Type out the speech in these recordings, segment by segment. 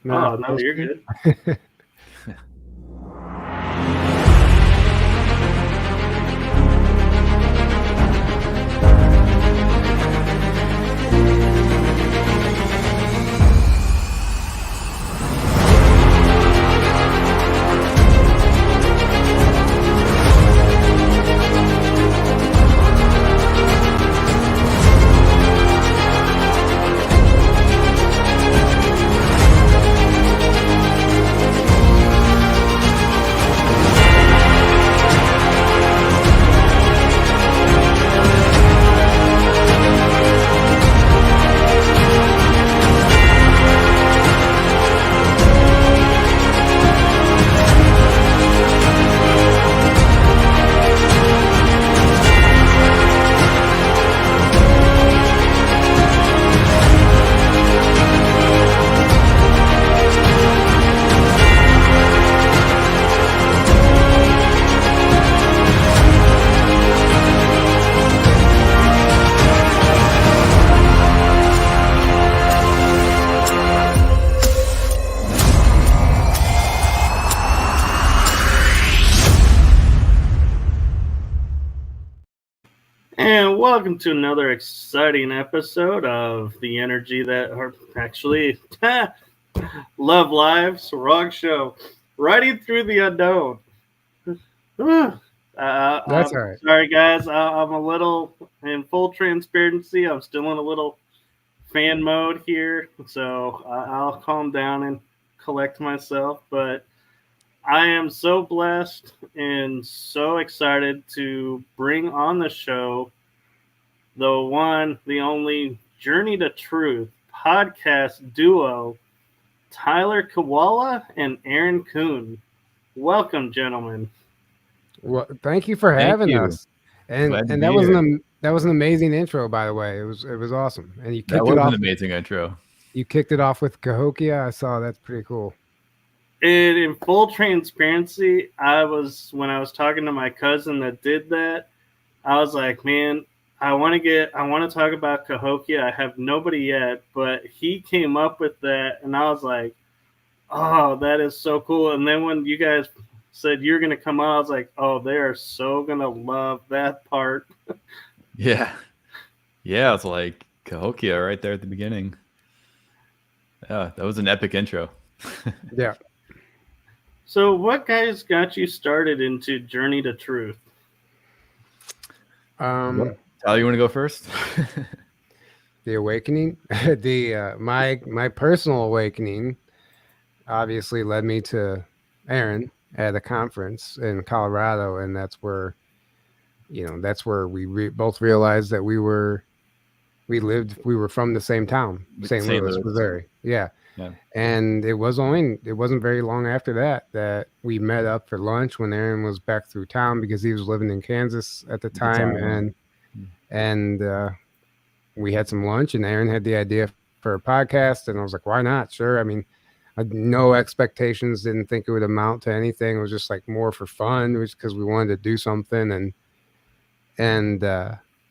Oh, no, you're good. And welcome to another exciting episode of The Energy That are actually Love Lives Rock Show. Riding through the unknown. That's all right. Sorry, guys. I'm a little, in full transparency, I'm still in a little fan mode here. So I'll calm down and collect myself. But I am so blessed and so excited to bring on the show the one, the only Journey to Truth podcast duo, Tyler Kiwala and Aaron Kuhn. Welcome, gentlemen. Well, thank you for having us. And that was an amazing intro, by the way. It was awesome. And you kicked it off. An amazing intro. You kicked it off with Cahokia. I saw that's pretty cool. And in full transparency, when I was talking to my cousin that did that, I was like, man, I want to talk about Cahokia. I have nobody yet, but he came up with that, and I was like, oh, that is so cool. And then when you guys said you're going to come on, I was like, oh, they are so going to love that part. Yeah. Yeah, it's like Cahokia right there at the beginning. Yeah, that was an epic intro. Yeah. So what guys got you started into Journey to Truth? Tyler, you want to go first? The awakening, my personal awakening, obviously led me to Aaron at a conference in Colorado, and that's where we both realized that we were from the same town, St. Louis, Missouri. Yeah. And it wasn't very long after that we met up for lunch when Aaron was back through town because he was living in Kansas at the time. And we had some lunch, and Aaron had the idea for a podcast, and I was like, why not? Sure. I mean, I had no expectations, didn't think it would amount to anything. It was just like more for fun, because we wanted to do something. And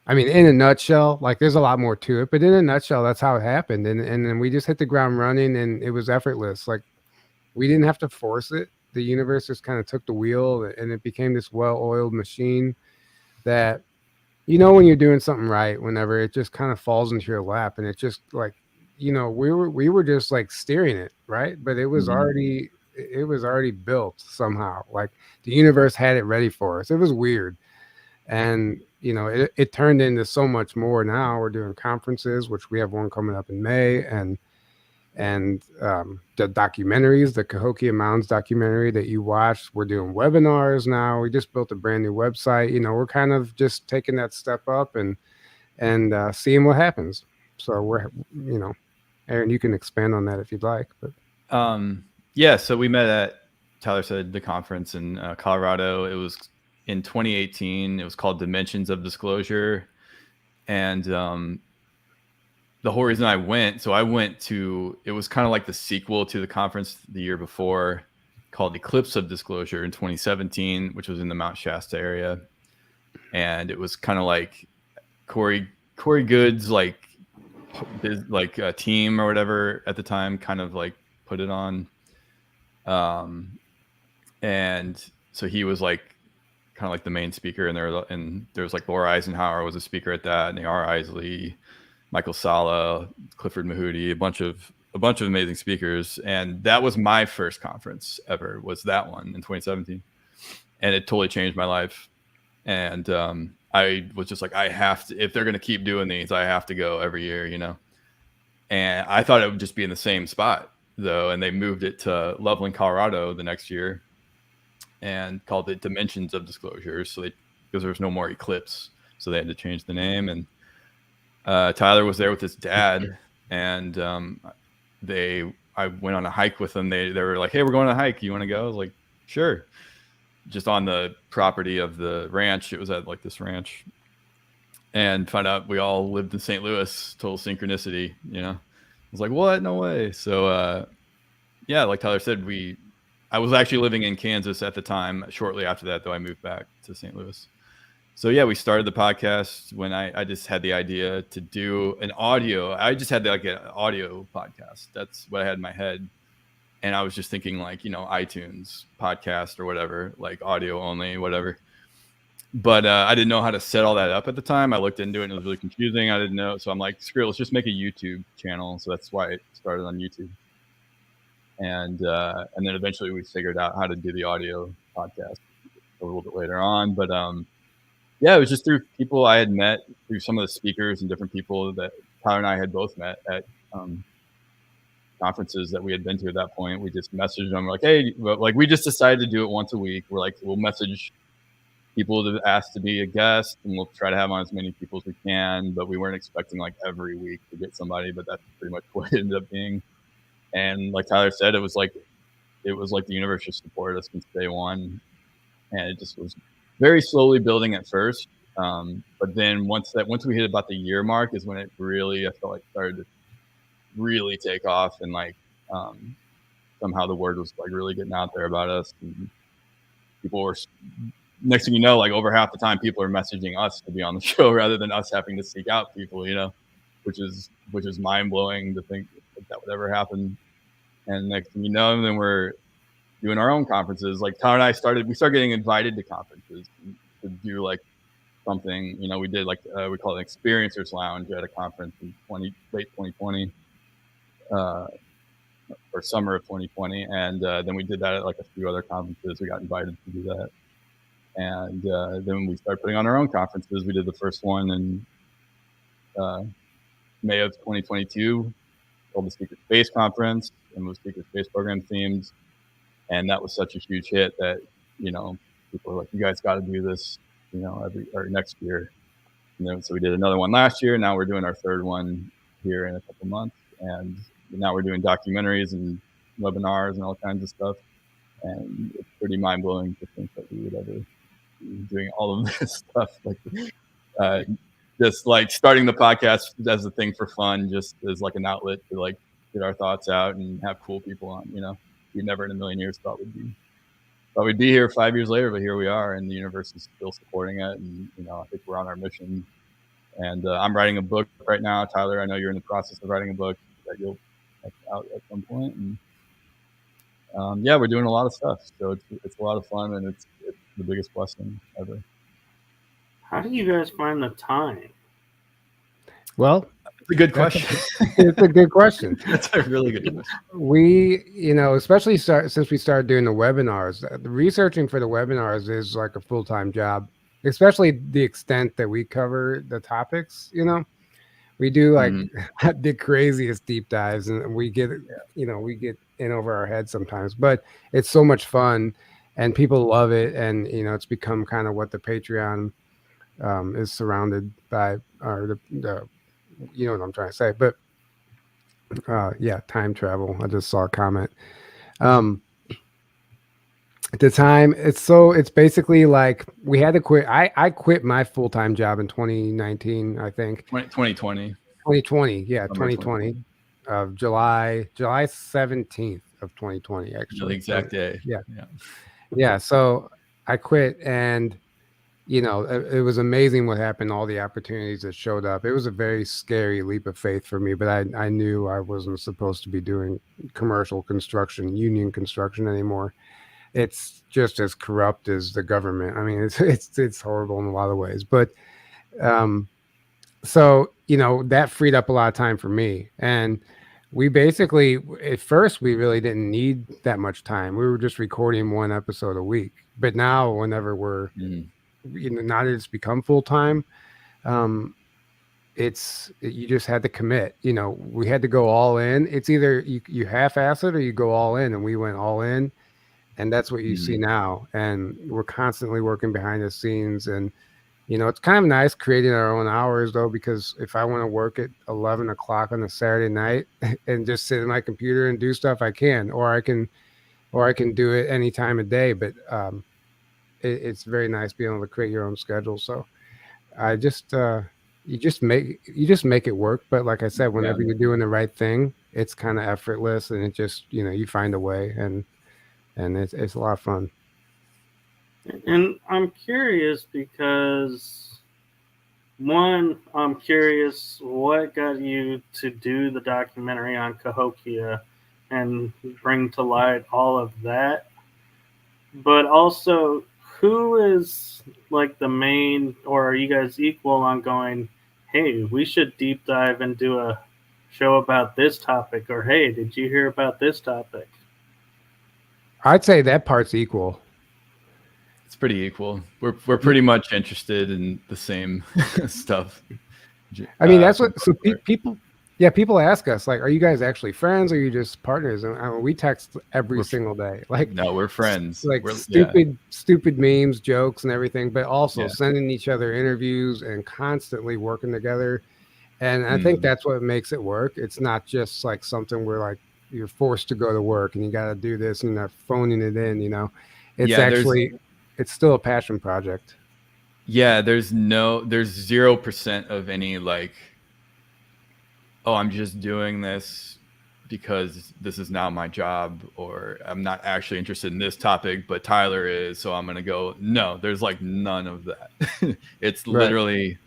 I mean, in a nutshell, like there's a lot more to it, but in a nutshell, that's how it happened. And then we just hit the ground running, and it was effortless. Like we didn't have to force it. The universe just kind of took the wheel, and it became this well-oiled machine that, when you're doing something right, whenever it just kind of falls into your lap, and it just like, we were just like steering it, right? But it was already built somehow. Like the universe had it ready for us. It was weird. And, it turned into so much more now. We're doing conferences, which we have one coming up in May, and the documentaries, the Cahokia Mounds documentary that you watched. We're doing webinars now. We just built a brand new website. We're kind of just taking that step up and seeing what happens. So we're, Aaron, you can expand on that if you'd like. But yeah, so we met at, Tyler said, the conference in Colorado. It was in 2018. It was called Dimensions of Disclosure. And the whole reason I went to, it was kind of like the sequel to the conference the year before called Eclipse of Disclosure in 2017, which was in the Mount Shasta area. And it was kind of like Corey Good's like a team or whatever at the time kind of like put it on. And so he was like kind of like the main speaker, and there was like Laura Eisenhower was a speaker at that, and A.R. Isley, Michael Sala, Clifford Mahooty, a bunch of amazing speakers. And that was my first conference ever, was that one in 2017. And it totally changed my life. And I was just like, I have to, if they're going to keep doing these, I have to go every year, you know? And I thought it would just be in the same spot though. And they moved it to Loveland, Colorado the next year and called it Dimensions of Disclosure. So because there was no more Eclipse. So they had to change the name. And Tyler was there with his dad, and I went on a hike with them. They were like, hey, we're going on a hike. You want to go? I was like, sure. Just on the property of the ranch. It was at like this ranch, and found out we all lived in St. Louis. Total synchronicity, you know? I was like, what? No way. So, yeah, like Tyler said, I was actually living in Kansas at the time. Shortly after that, though, I moved back to St. Louis. So yeah, we started the podcast when I just had the idea to do an audio. I just had like an audio podcast. That's what I had in my head. And I was just thinking like, you know, iTunes podcast or whatever, like audio only, whatever. But I didn't know how to set all that up at the time. I looked into it and it was really confusing. I didn't know. So I'm like, screw it, let's just make a YouTube channel. So that's why it started on YouTube. And then eventually we figured out how to do the audio podcast a little bit later on. But yeah, it was just through people I had met, through some of the speakers and different people that Tyler and I had both met at conferences that we had been to at that point. We just messaged them. We're like, hey, like we just decided to do it once a week. We're like, we'll message people to ask to be a guest, and we'll try to have on as many people as we can. But we weren't expecting like every week to get somebody, but that's pretty much what it ended up being. And like Tyler said, it was like the universe just supported us since day one, and it just was very slowly building at first. But then once we hit about the year mark is when it really, I felt like, started to really take off, and like somehow the word was like really getting out there about us, and people were, next thing you know, like over half the time people are messaging us to be on the show rather than us having to seek out people, you know, which is mind blowing to think that would ever happen. And next thing you know, then we're doing our own conferences. Like Tyler and I started getting invited to conferences to do like something, you know. We did like we call it Experiencers Lounge at a conference in late 2020 or summer of 2020, and then we did that at like a few other conferences. We got invited to do that, and then we started putting on our own conferences. We did the first one in May of 2022, called the Speaker Space Conference, and was Speaker Space Program themed. And that was such a huge hit that, you know, people were like, you guys got to do this, you know, next year. And then, so we did another one last year. Now we're doing our third one here in a couple months. And now we're doing documentaries and webinars and all kinds of stuff. And it's pretty mind blowing to think that we would ever be doing all of this stuff. Like, just like starting the podcast as a thing for fun, just as like an outlet to like get our thoughts out and have cool people on, you know. We never in a million years thought we'd be here 5 years later, but here we are, and the universe is still supporting it. And, you know, I think we're on our mission. And I'm writing a book right now. Tyler, I know you're in the process of writing a book that you'll have out at some point. And yeah, we're doing a lot of stuff. So it's a lot of fun, and it's the biggest blessing ever. How do you guys find the time? Well, it's a good question. It's a good question. That's a really good question. We, you know, especially since we started doing the webinars, the researching for the webinars is like a full-time job, especially the extent that we cover the topics, you know. We do like the craziest deep dives, and we get, you know, we get in over our heads sometimes, but it's so much fun and people love it. And, you know, it's become kind of what the Patreon is surrounded by, or the you know what I'm trying to say. But yeah, time travel. I just saw a comment. At the time, it's basically like we had to quit. I quit my full-time job in 2019, I think. 2020. 2020, yeah, 2020. Of July 17th of 2020, actually. The exact day. Yeah. So I quit, and it was amazing what happened, all the opportunities that showed up. It was a very scary leap of faith for me, but I knew I wasn't supposed to be doing commercial construction, union construction anymore. It's just as corrupt as the government. I mean, it's horrible in a lot of ways, but so that freed up a lot of time for me. And we basically, at first, we really didn't need that much time. We were just recording one episode a week. But now, whenever we're now that it's become full time, you just had to commit. We had to go all in. It's either you half-ass it or you go all in, and we went all in, and that's what you see now. And we're constantly working behind the scenes, and it's kind of nice creating our own hours, though, because if I want to work at 11 o'clock on a Saturday night and just sit at my computer and do stuff, I can, or I can do it any time of day. But it's very nice being able to create your own schedule. So I just you just make it work. But like I said, whenever you're doing the right thing, it's kind of effortless, and it just you find a way, and it's a lot of fun. And I'm curious because, one, I'm curious what got you to do the documentary on Cahokia and bring to light all of that. But also, who is like the main, or are you guys equal on going, hey, we should deep dive and do a show about this topic, or hey, did you hear about this topic? I'd say that part's equal. It's pretty equal. We're pretty much interested in the same stuff. I mean, that's what. So people ask us, like, are you guys actually friends, or are you just partners? And we text every single day. Like, no, we're friends. Like stupid memes, jokes, and everything, but also sending each other interviews and constantly working together. And I think that's what makes it work. It's not just like something where like you're forced to go to work and you got to do this and you're not phoning it in. It's actually. It's still a passion project. Yeah, there's 0% of any like, oh, I'm just doing this because this is now my job, or I'm not actually interested in this topic, but Tyler is, so I'm going to go. No, there's like none of that. It's literally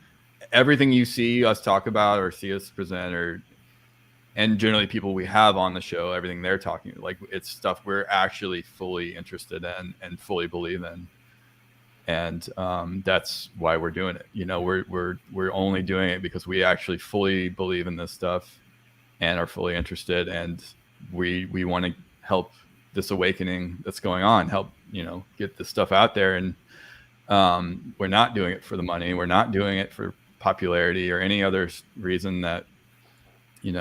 everything you see us talk about or see us present, and generally people we have on the show, everything they're talking, like it's stuff we're actually fully interested in and fully believe in. And that's why we're doing it. We're only doing it because we actually fully believe in this stuff and are fully interested, and we want to help this awakening that's going on, help get this stuff out there. And we're not doing it for the money. We're not doing it for popularity or any other reason that we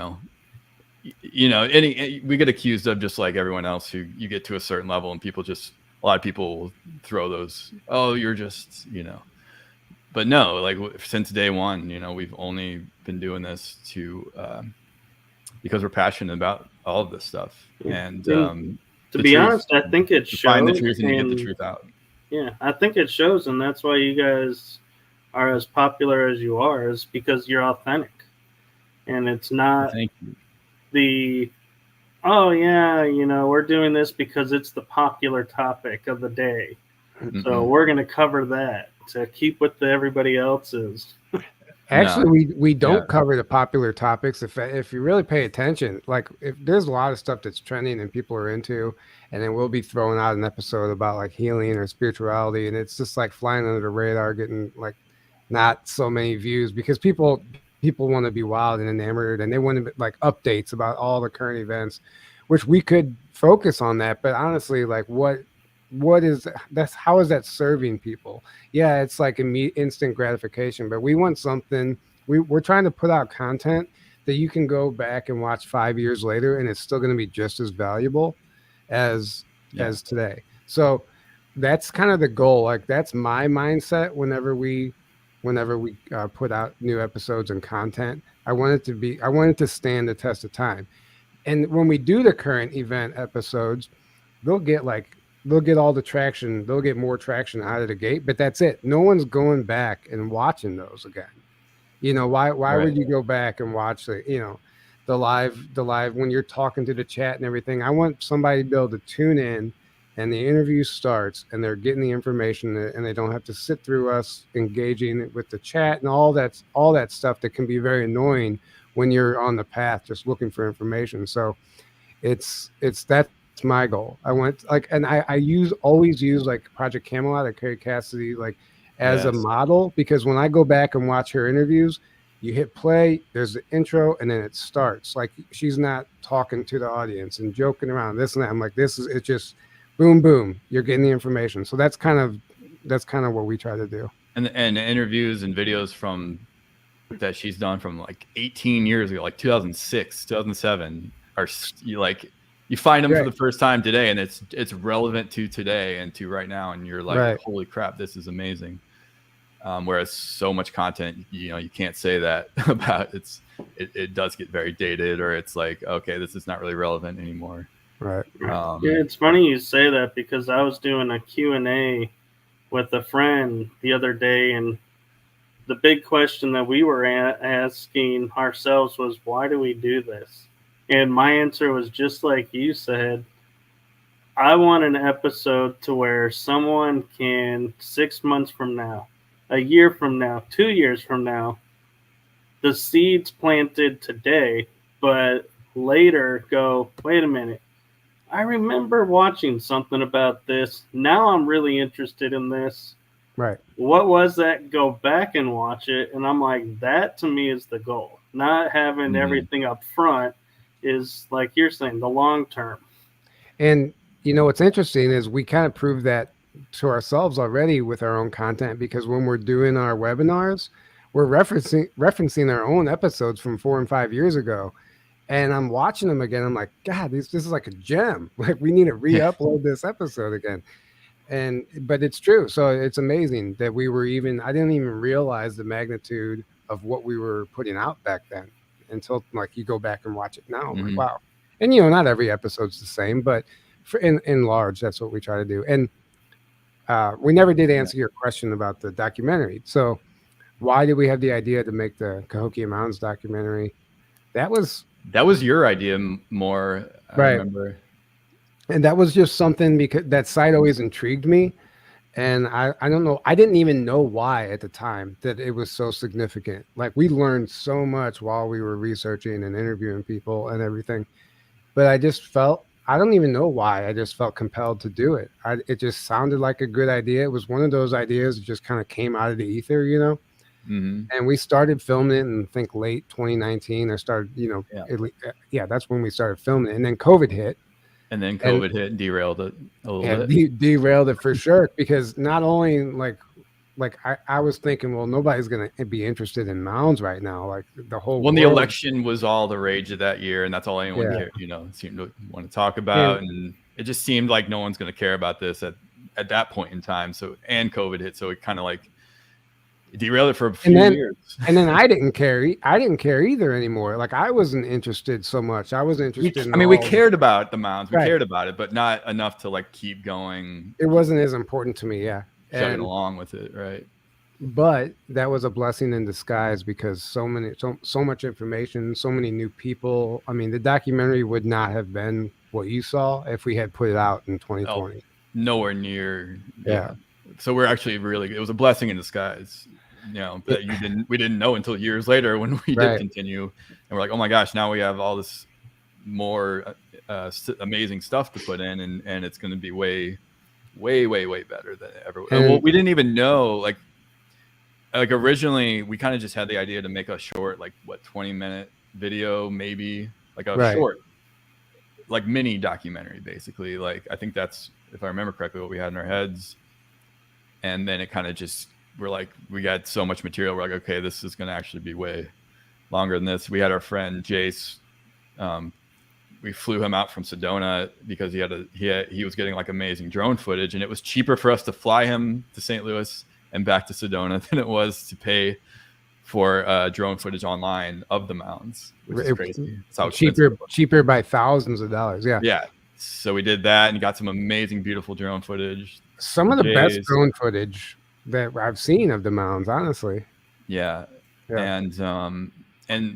get accused of, just like everyone else, who you get to a certain level and a lot of people will throw those, oh, you're just, but no, like since day one, we've only been doing this because we're passionate about all of this stuff. And to be honest, I think it shows. Find the truth and get the truth out. Yeah, I think it shows, and that's why you guys are as popular as you are, is because you're authentic. And it's not oh yeah, we're doing this because it's the popular topic of the day. So we're going to cover that to keep with everybody else's. Actually, we don't cover the popular topics. If you really pay attention, like if there's a lot of stuff that's trending and people are into, and then we'll be throwing out an episode about like healing or spirituality, and it's just like flying under the radar, getting like not so many views because people want to be wild and enamored, and they want to like updates about all the current events, which we could focus on that. But honestly, like how is that serving people? Yeah, it's like instant gratification, but we want something. We're trying to put out content that you can go back and watch 5 years later, and it's still going to be just as valuable as today. So that's kind of the goal. Like that's my mindset whenever we put out new episodes and content. I want it to stand the test of time. And when we do the current event episodes, they'll get all the traction. They'll get more traction out of the gate, but that's it. No one's going back and watching those again. Why would you go back and watch the live when you're talking to the chat and everything? I want somebody to be able to tune in and the interview starts and they're getting the information and they don't have to sit through us engaging with the chat and all that stuff that can be very annoying when you're on the path just looking for information. So it's that's my goal. I want and I always use like Project Camelot at Carrie Cassidy like as a model, because when I go back and watch her interviews, you hit play, there's the intro, and then it starts. Like she's not talking to the audience and joking around, this and that. I'm like, it's just boom, boom, you're getting the information. So that's kind of what we try to do. And interviews and videos from that she's done from like 18 years ago, like 2006, 2007, are you find them for the first time today, and it's relevant to today and to right now, and you're like, holy crap, this is amazing. Whereas so much content, you can't say that about. It does get very dated, or it's like, okay, this is not really relevant anymore. Right. Yeah, it's funny you say that, because I was doing a Q&A with a friend the other day, and the big question that we were asking ourselves was, why do we do this? And my answer was just like you said. I want an episode to where someone can 6 months from now, a year from now, 2 years from now, the seeds planted today, but later go, wait a minute, I remember watching something about this. Now I'm really interested in this. Right. What was that? Go back and watch it. And I'm like, that to me is the goal. Not having everything up front is, like you're saying, the long term. And what's interesting is we kind of proved that to ourselves already with our own content, because when we're doing our webinars, we're referencing our own episodes from 4 and 5 years ago. And I'm watching them again. I'm like, God, this is like a gem. Like, we need to re-upload this episode again. But it's true. So it's amazing that I didn't even realize the magnitude of what we were putting out back then until like you go back and watch it now. I'm like, wow. And not every episode's the same, but in large, that's what we try to do. And we never did answer your question about the documentary. So why did we have the idea to make the Cahokia Mountains documentary? That was your idea more. I remember. And that was just something, because that site always intrigued me. And I don't know, I didn't even know why at the time that it was so significant. Like, we learned so much while we were researching and interviewing people and everything. But I just felt, I don't even know why, I just felt compelled to do it. It just sounded like a good idea. It was one of those ideas that just kind of came out of the ether, And we started filming it in, I think, late 2019. I started, that's when we started filming it. And then COVID hit. And then COVID hit and derailed it a little bit. Derailed it for sure, because not only like I was thinking, well, nobody's going to be interested in mounds right now. Like, the whole the election was all the rage of that year, and that's all anyone cared, seemed to want to talk about. And it just seemed like no one's going to care about this at that point in time. So, and COVID hit. So it kind of like derailed it for a few years. And then I didn't care either anymore. Like, I wasn't interested so much. I was interested we cared about the mounds. We cared about it, but not enough to like keep going. It wasn't as important to me. Yeah. Chugging along with it. Right. But that was a blessing in disguise, because so much information, so many new people. I mean, the documentary would not have been what you saw if we had put it out in 2020. Nowhere near. Yeah. So we're actually it was a blessing in disguise. That we didn't know until years later when we did continue, and we're like, oh my gosh, now we have all this more amazing stuff to put in, and it's going to be way better than ever. Well, we didn't even know, like originally we kind of just had the idea to make a short, 20-minute video, maybe like a short, like mini documentary, basically. Like, I think that's, if I remember correctly, what we had in our heads. And then it kind of just, we got so much material. We're like, okay, this is going to actually be way longer than this. We had our friend Jace. We flew him out from Sedona because he was getting like amazing drone footage, and it was cheaper for us to fly him to St. Louis and back to Sedona than it was to pay for drone footage online of the mounds, which is crazy. It's how cheaper by thousands of dollars. Yeah. Yeah. So we did that and got some amazing, beautiful drone footage. Some of the best drone footage that I've seen of the mounds, honestly. Yeah. And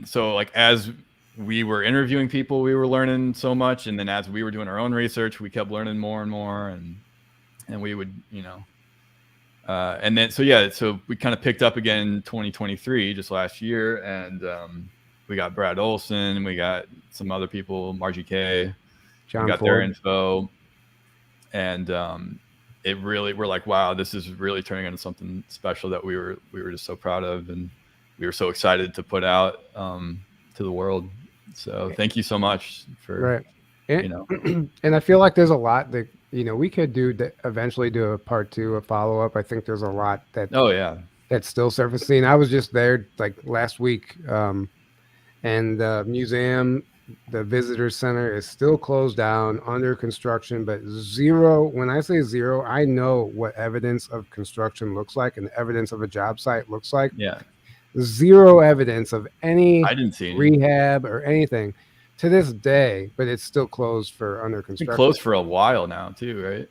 so, like, as we were interviewing people, we were learning so much, and then as we were doing our own research, we kept learning more and more, and we would, and then so we kind of picked up again in 2023, just last year, and we got Brad Olson, we got some other people, Margie K, John we got Ford. their info, and it really, we're like, wow, this is really turning into something special that we were just so proud of, and we were so excited to put out to the world. So thank you so much for and I feel like there's a lot that we could do that eventually do a part 2, a follow-up. I think there's a lot that that's still surfacing. I was just there like last week, and the museum, the visitor center is still closed down, under construction, but zero. When I say zero, I know what evidence of construction looks like and evidence of a job site looks like. Yeah. Zero evidence of any I didn't see rehab or anything to this day, but it's still closed for under construction. It's been closed for a while now too, right?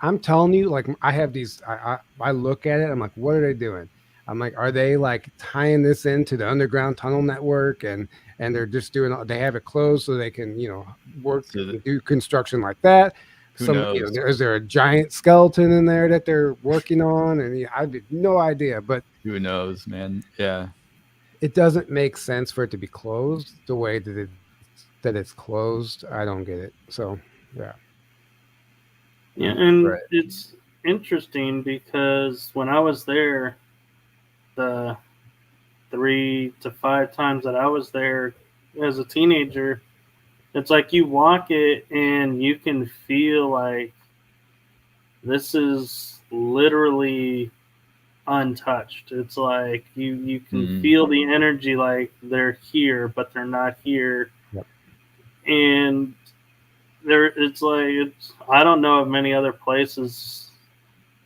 I'm telling you, like, I have these, I look at it, I'm like, what are they doing? I'm like, are they like tying this into the underground tunnel network, and they're just doing, they have it closed so they can, work, do construction like that. Who knows? Is there a giant skeleton in there that they're working on? And I have no idea, but who knows, man? Yeah. It doesn't make sense for it to be closed the way that it's closed. I don't get it. So, yeah. Yeah, and it's interesting because when I was there, the 3 to 5 times that I was there as a teenager, it's like you walk it and you can feel like this is literally untouched. It's like you can feel the energy, like they're here, but they're not here. Yep. And I don't know of many other places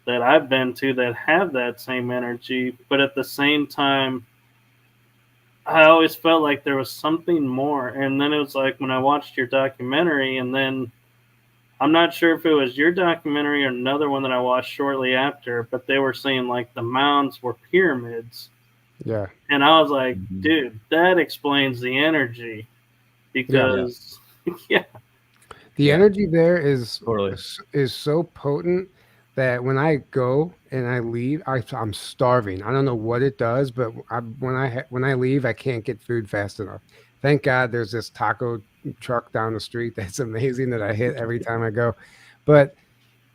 that I've been to that have that same energy, but at the same time, I always felt like there was something more. And then it was like when I watched your documentary, and then I'm not sure if it was your documentary or another one that I watched shortly after, but they were saying like the mounds were pyramids. Yeah. And I was like, dude, that explains the energy, because the energy there is totally is so potent that when I go and I leave, I'm starving. I don't know what it does, but when I leave, I can't get food fast enough. Thank God there's this taco truck down the street that's amazing that I hit every time I go. But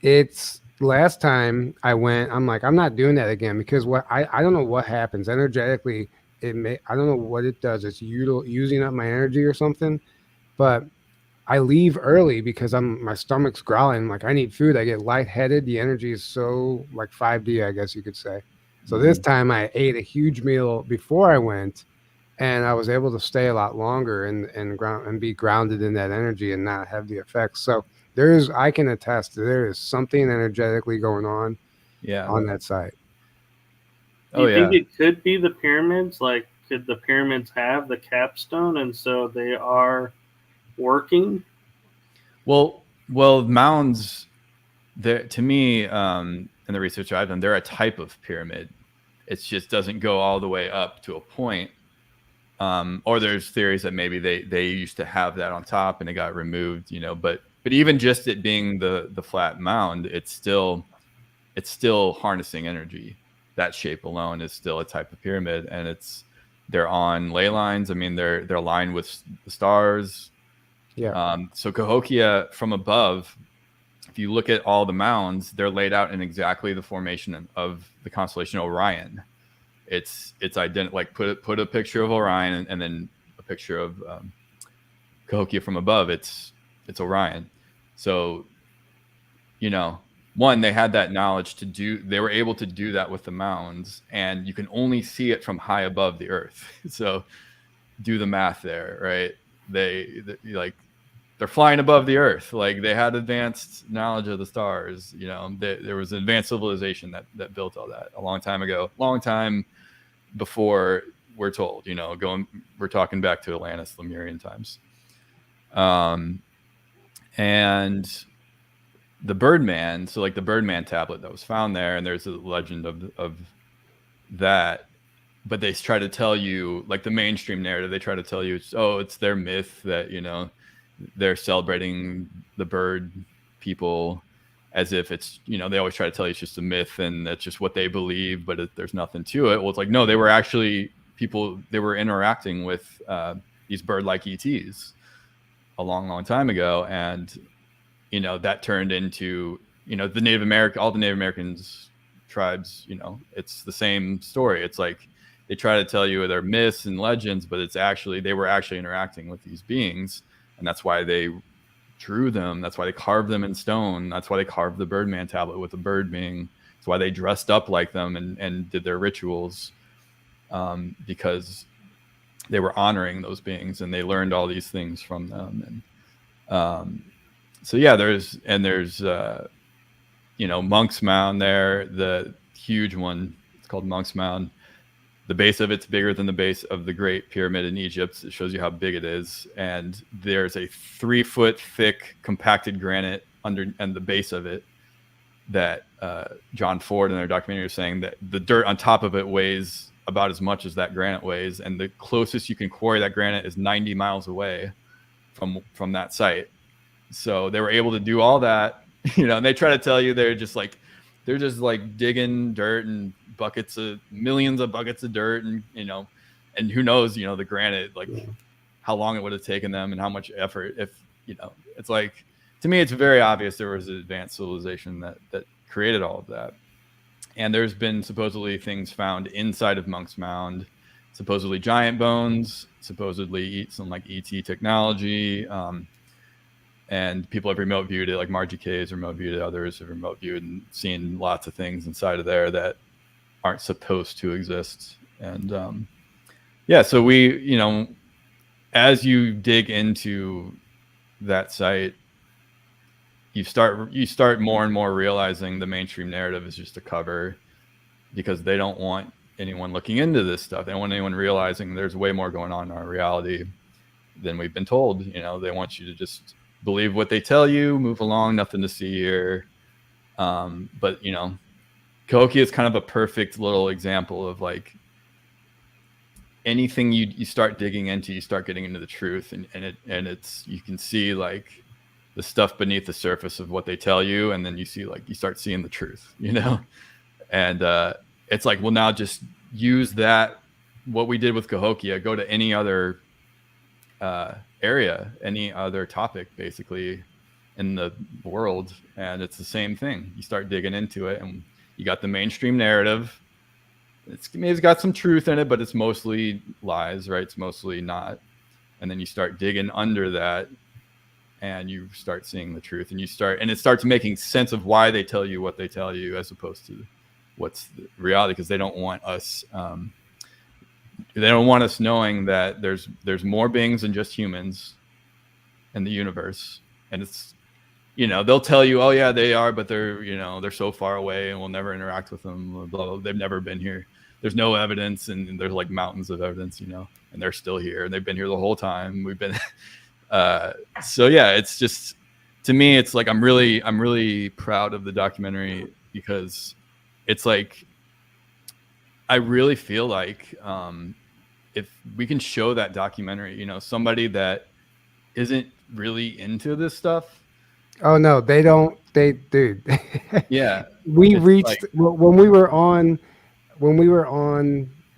it's last time I went, I'm like, I'm not doing that again, because I don't know what happens energetically. I don't know what it does. It's using up my energy or something, but I leave early because my stomach's growling. Like, I need food. I get lightheaded. The energy is so like 5D, I guess you could say. So this time I ate a huge meal before I went, and I was able to stay a lot longer and be grounded in that energy and not have the effects. So I can attest there is something energetically going on on that site. Do you think it could be the pyramids? Like, could the pyramids have the capstone, and so they are working? Well, mounds, to me, in the research I've done, they're a type of pyramid. It just doesn't go all the way up to a point. Or there's theories that maybe they used to have that on top and it got removed, but even just it being the flat mound, it's still harnessing energy. That shape alone is still a type of pyramid, and they're on ley lines. I mean, they're aligned with the stars. Yeah. So Cahokia from above, if you look at all the mounds, they're laid out in exactly the formation of the constellation Orion. It's identical. Like put a picture of Orion and then a picture of Cahokia from above. It's Orion. So, one, they had that knowledge they were able to do that with the mounds, and you can only see it from high above the Earth. So do the math there, right? They're flying above the Earth. Like, they had advanced knowledge of the stars. There was an advanced civilization that built all that a long time ago, long time before we're told, we're talking back to Atlantis, Lemurian times. And the Birdman, so like the Birdman tablet that was found there, and there's a legend of that. but they try to tell you, like the mainstream narrative, they try to tell you, it's their myth that, you know, they're celebrating the bird people as if it's, you know, they always try to tell you it's just a myth and that's just what they believe, but there's nothing to it. Well, it's like, no, they were actually people, they were interacting with these bird-like ETs a long time ago. And, you know, that turned into, you know, all the Native Americans tribes, you know, it's the same story. It's like they try to tell you their myths and legends, but it's actually, they were actually interacting with these beings. And that's why they drew them. That's why they carved them in stone. That's why they carved the Birdman tablet with the bird being. That's why they dressed up like them and did their rituals, because they were honoring those beings and they learned all these things from them. And so yeah, there's you know, Monk's Mound there, the huge one. It's called Monk's Mound. The base of it's bigger than the base of the Great Pyramid in Egypt. It shows you how big it is. And there's a 3-foot thick compacted granite under and the base of it that John Ford in their documentary is saying that the dirt on top of it weighs about as much as that granite weighs. And the closest you can quarry that granite is 90 miles away from that site. So they were able to do all that, you know, and they try to tell you they're just like digging dirt and millions of buckets of dirt, and, you know, and who knows, you know, the granite, like how long it would have taken them and how much effort. If, you know, it's like, to me, it's very obvious there was an advanced civilization that created all of that. And there's been supposedly things found inside of Monk's Mound, supposedly giant bones, supposedly some like ET technology. And people have remote viewed it, like Margie Kay has remote viewed it, others have remote viewed and seen lots of things inside of there that aren't supposed to exist. And yeah, so we, you know, as you dig into that site, you start more and more realizing the mainstream narrative is just a cover, because they don't want anyone looking into this stuff. They don't want anyone realizing there's way more going on in our reality than we've been told. You know, they want you to just believe what they tell you, move along, nothing to see here. But, you know, Cahokia is kind of a perfect little example of like anything you start digging into, you start getting into the truth, and it's, you can see like the stuff beneath the surface of what they tell you, and then you see, like, you start seeing the truth, you know. And it's like, well, now just use that, what we did with Cahokia, go to any other area, any other topic basically in the world, and it's the same thing. You start digging into it, and you got the mainstream narrative. It's got some truth in it, but it's mostly lies, right? It's mostly not. And then you start digging under that, and you start seeing the truth, and it starts making sense of why they tell you what they tell you, as opposed to what's the reality, because they don't want us knowing that there's more beings than just humans in the universe. And it's, you know, they'll tell you, oh yeah, they are, but they're, you know, they're so far away and we'll never interact with them, blah, blah, blah. They've never been here. There's no evidence, and there's like mountains of evidence, you know, and they're still here, and they've been here the whole time. We've been so yeah, it's just, to me, it's like I'm really proud of the documentary, because it's like, I really feel like if we can show that documentary, you know, somebody that isn't really into this stuff. Oh no, they don't. Dude. Yeah, we reached like, when we were on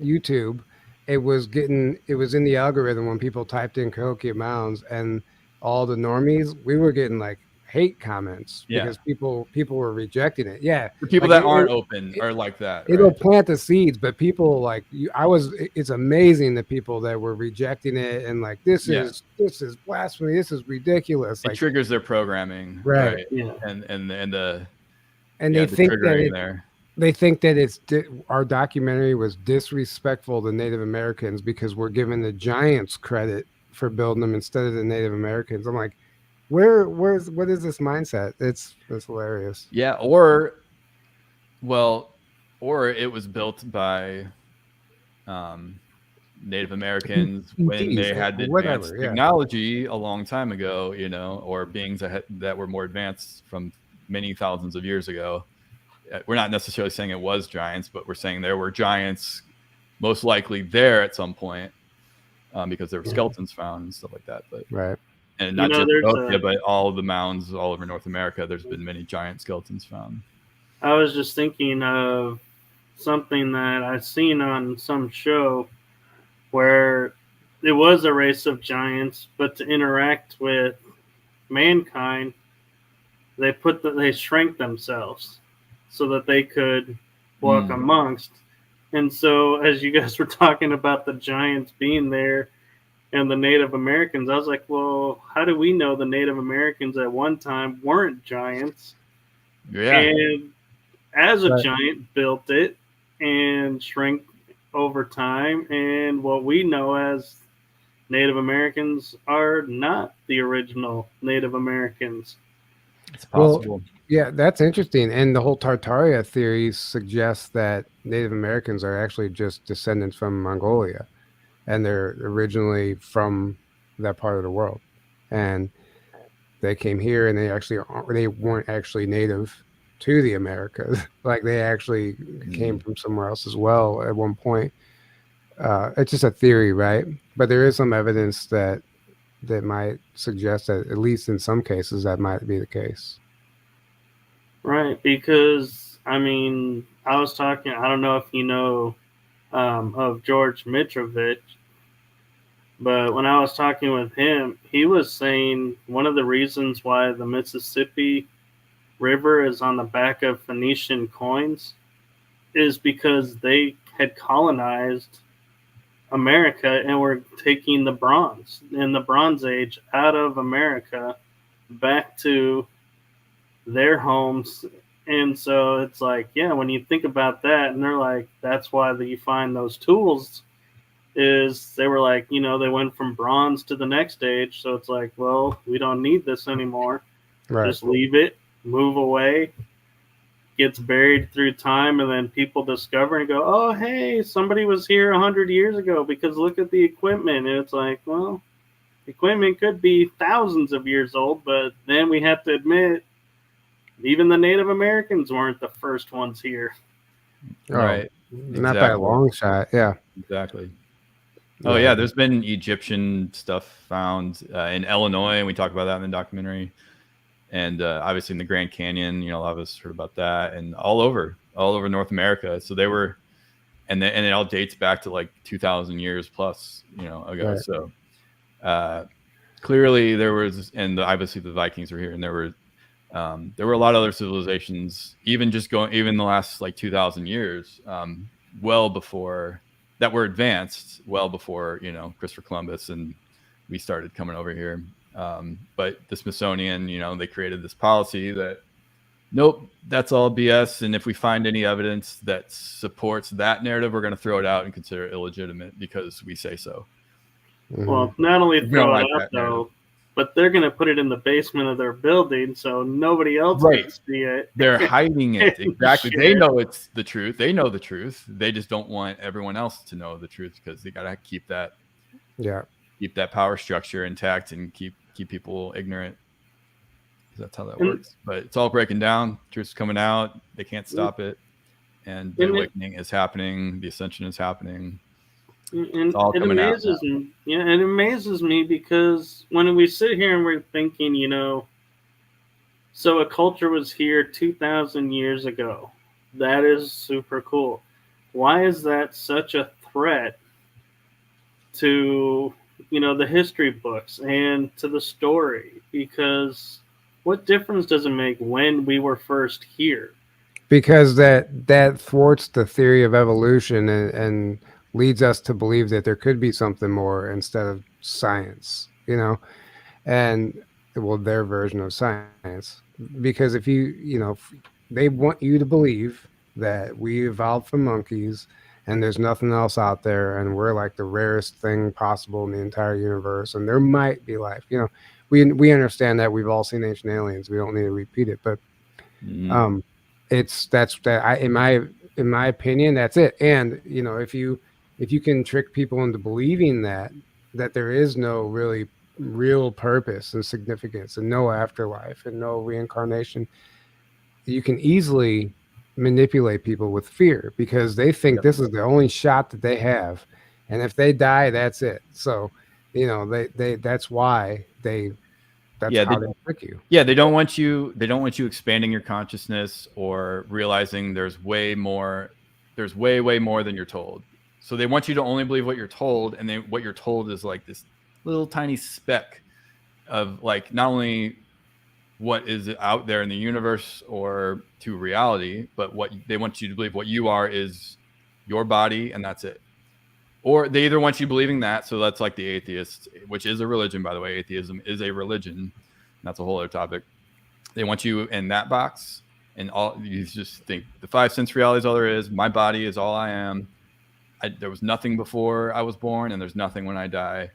YouTube. It was in the algorithm when people typed in Cahokia Mounds, and all the normies, we were getting like hate comments because people were rejecting it. Yeah, for people like, that aren't open are like that. It'll plant the seeds, but people like it's amazing the people that were rejecting it and like this is blasphemy, this is ridiculous. It like, triggers their programming, right? Yeah, and they think that they think that our documentary was disrespectful to Native Americans because we're giving the giants credit for building them instead of the Native Americans. I'm like, what is this mindset? It's hilarious. Yeah, or it was built by Native Americans when they had the advanced technology a long time ago, you know, or beings that were more advanced from many thousands of years ago. We're not necessarily saying it was giants, but we're saying there were giants most likely there at some point, because there were skeletons found and stuff like that. But right. And not just Ethiopia, but all of the mounds all over North America. There's been many giant skeletons found. I was just thinking of something that I've seen on some show where it was a race of giants, but to interact with mankind, they shrank themselves so that they could walk amongst. And so, as you guys were talking about the giants being there and the Native Americans, I was like, well, how do we know the Native Americans at one time weren't giants? Yeah. And as a giant built it and shrank over time. And what we know as Native Americans are not the original Native Americans. It's possible. Well, yeah, that's interesting. And the whole Tartaria theory suggests that Native Americans are actually just descendants from Mongolia. And they're originally from that part of the world, and they came here, and they weren't actually native to the Americas. Like they actually came from somewhere else as well at one point. It's just a theory, right? But there is some evidence that might suggest that at least in some cases that might be the case. Right, because I mean, I was talking. I don't know if you know of George Mitrovich, but when I was talking with him, he was saying one of the reasons why the Mississippi River is on the back of Phoenician coins is because they had colonized America and were taking the bronze in the Bronze Age out of America back to their homes. And so it's like, yeah, when you think about that, and they're like, that's why you find those tools, is they were like, you know, they went from bronze to the next age. So it's like, well, we don't need this anymore. Right. Just leave it, move away, gets buried through time, and then people discover and go, oh, hey, somebody was here 100 years ago because look at the equipment. And it's like, well, equipment could be thousands of years old, but then we have to admit, even the Native Americans weren't the first ones here. Right. Not by a long shot. Yeah. Exactly. Oh, yeah. There's been Egyptian stuff found in Illinois, and we talk about that in the documentary. And obviously in the Grand Canyon, you know, a lot of us heard about that, and all over North America. So they were, and it all dates back to like 2,000 years plus, you know, ago. Right. So clearly there was, and obviously the Vikings were here, and there were a lot of other civilizations, even the last like 2,000 years, well before that were advanced, well before, you know, Christopher Columbus and we started coming over here. But the Smithsonian, you know, they created this policy that, nope, that's all BS. And if we find any evidence that supports that narrative, we're going to throw it out and consider it illegitimate because we say so. Well, not only throw it out, though, but they're going to put it in the basement of their building so nobody else can see it. They're hiding it. Exactly. They know it's the truth. They know the truth. They just don't want everyone else to know the truth because they got to keep that. Yeah. Keep that power structure intact and keep people ignorant. That's how that works. But it's all breaking down. Truth's coming out. They can't stop it. And the awakening is happening. The ascension is happening. And it amazes me. Yeah, it amazes me because when we sit here and we're thinking, you know, so a culture was here 2,000 years ago. That is super cool. Why is that such a threat to, you know, the history books and to the story? Because what difference does it make when we were first here? Because that thwarts the theory of evolution and leads us to believe that there could be something more instead of science, you know, and well, their version of science. Because if you know, they want you to believe that we evolved from monkeys and there's nothing else out there and we're like the rarest thing possible in the entire universe and there might be life, you know, we understand that. We've all seen Ancient Aliens. We don't need to repeat it, but in my opinion, that's it. And you know, if you can trick people into believing that there is no really real purpose and significance and no afterlife and no reincarnation, you can easily manipulate people with fear because they think this is the only shot that they have, and if they die, that's it. So, you know, that's why that's how they trick you. Yeah, they don't want you expanding your consciousness or realizing there's way more than you're told. So they want you to only believe what you're told, and what you're told is like this little tiny speck of like not only what is out there in the universe or to reality, but what they want you to believe what you are is your body, and that's it. Or they either want you believing that, so that's like the atheist, which is a religion, by the way. Atheism is a religion. That's a whole other topic. They want you in that box, and all you just think the 5 sense reality is all there is. My body is all I am. There was nothing before I was born, and there's nothing when I die.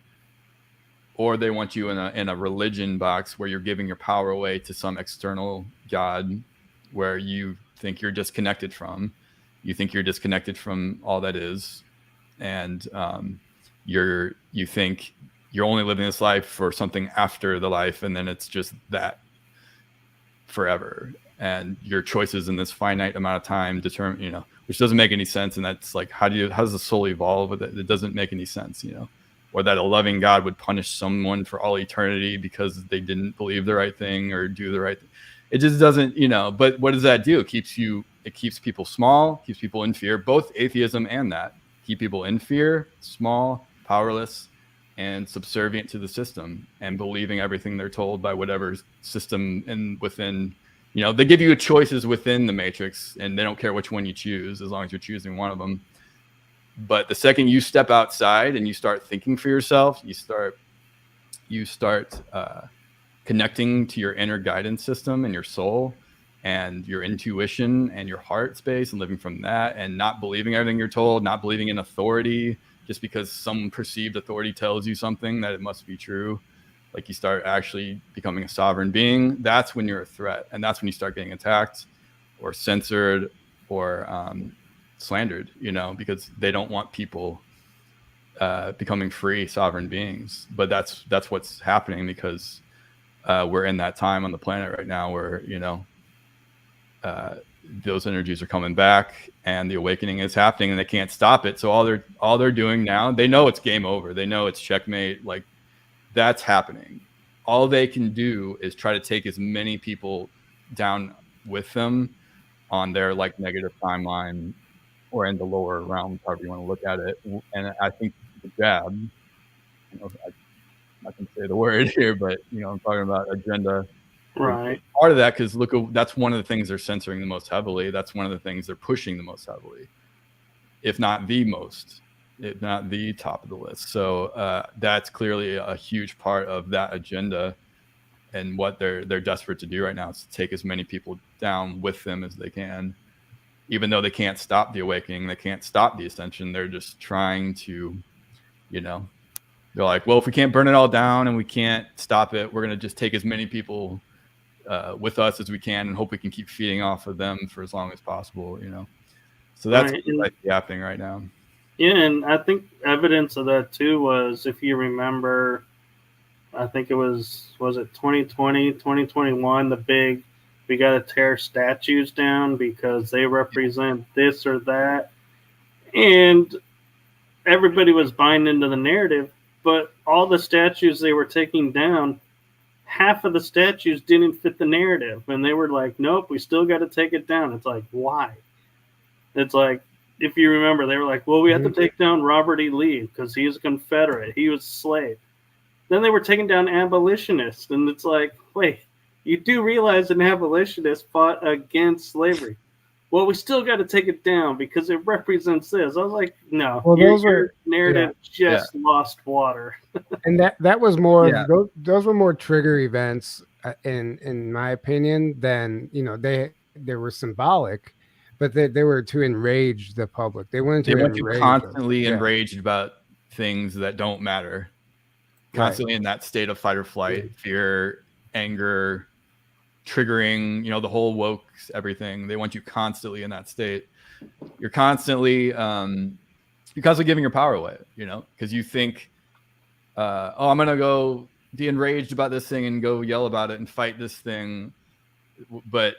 Or they want you in a religion box where you're giving your power away to some external god, where you think you're disconnected from. You think you're disconnected from all that is, and you think you're only living this life for something after the life, and then it's just that forever. And your choices in this finite amount of time determine, you know, which doesn't make any sense. And that's like, how does the soul evolve with it? It doesn't make any sense, you know. Or that a loving God would punish someone for all eternity because they didn't believe the right thing or do the right thing. It just doesn't, you know. But what does that do? It keeps people small, keeps people in fear. Both atheism and that keep people in fear, small, powerless, and subservient to the system, and believing everything they're told by whatever system and within. You know, they give you choices within the matrix, and they don't care which one you choose as long as you're choosing one of them. But the second you step outside and you start thinking for yourself, you start connecting to your inner guidance system and your soul and your intuition and your heart space, and living from that, and not believing everything you're told, not believing in authority just because some perceived authority tells you something that it must be true. Like you start actually becoming a sovereign being. That's when you're a threat, and that's when you start getting attacked or censored or slandered, you know, because they don't want people becoming free sovereign beings. But that's what's happening, because we're in that time on the planet right now where, you know, those energies are coming back and the awakening is happening, and they can't stop it. So all they're doing now, they know it's game over. They know it's checkmate. Like, that's happening. All they can do is try to take as many people down with them on their like negative timeline, or in the lower realm, however you want to look at it. And I think the jab, you know, I'm not going to say the word here, but, you know, I'm talking about agenda. Right. Part of that, because that's one of the things they're censoring the most heavily. That's one of the things they're pushing the most heavily, if not the most, if not the top of the list. So that's clearly a huge part of that agenda, and what they're desperate to do right now is to take as many people down with them as they can. Even though they can't stop the awakening, they can't stop the ascension. They're just trying to, you know, they're like, well, if we can't burn it all down and we can't stop it, we're going to just take as many people with us as we can and hope we can keep feeding off of them for as long as possible, you know. So that's what's happening right now. Yeah, and I think evidence of that too was, if you remember, I think it was it 2020, 2021, we got to tear statues down because they represent this or that. And everybody was buying into the narrative, but all the statues they were taking down, half of the statues didn't fit the narrative. And they were like, nope, we still got to take it down. It's like, why? It's like, if you remember, they were like, well, we have to take down Robert E. Lee because he's a Confederate. He was a slave. Then they were taking down abolitionists. And it's like, wait, you do realize an abolitionist fought against slavery. Well, we still got to take it down because it represents this. I was like, no, well, your narrative lost water. And that was more, those were more trigger events, in my opinion, than, you know, they were symbolic, but they were to enrage the public. They wanted to want you constantly enraged about things that don't matter. Constantly in that state of fight or flight, fear, anger, triggering, you know, the whole woke everything. They want you constantly in that state. You're constantly giving your power away, you know, because you think, I'm gonna go be enraged about this thing and go yell about it and fight this thing. but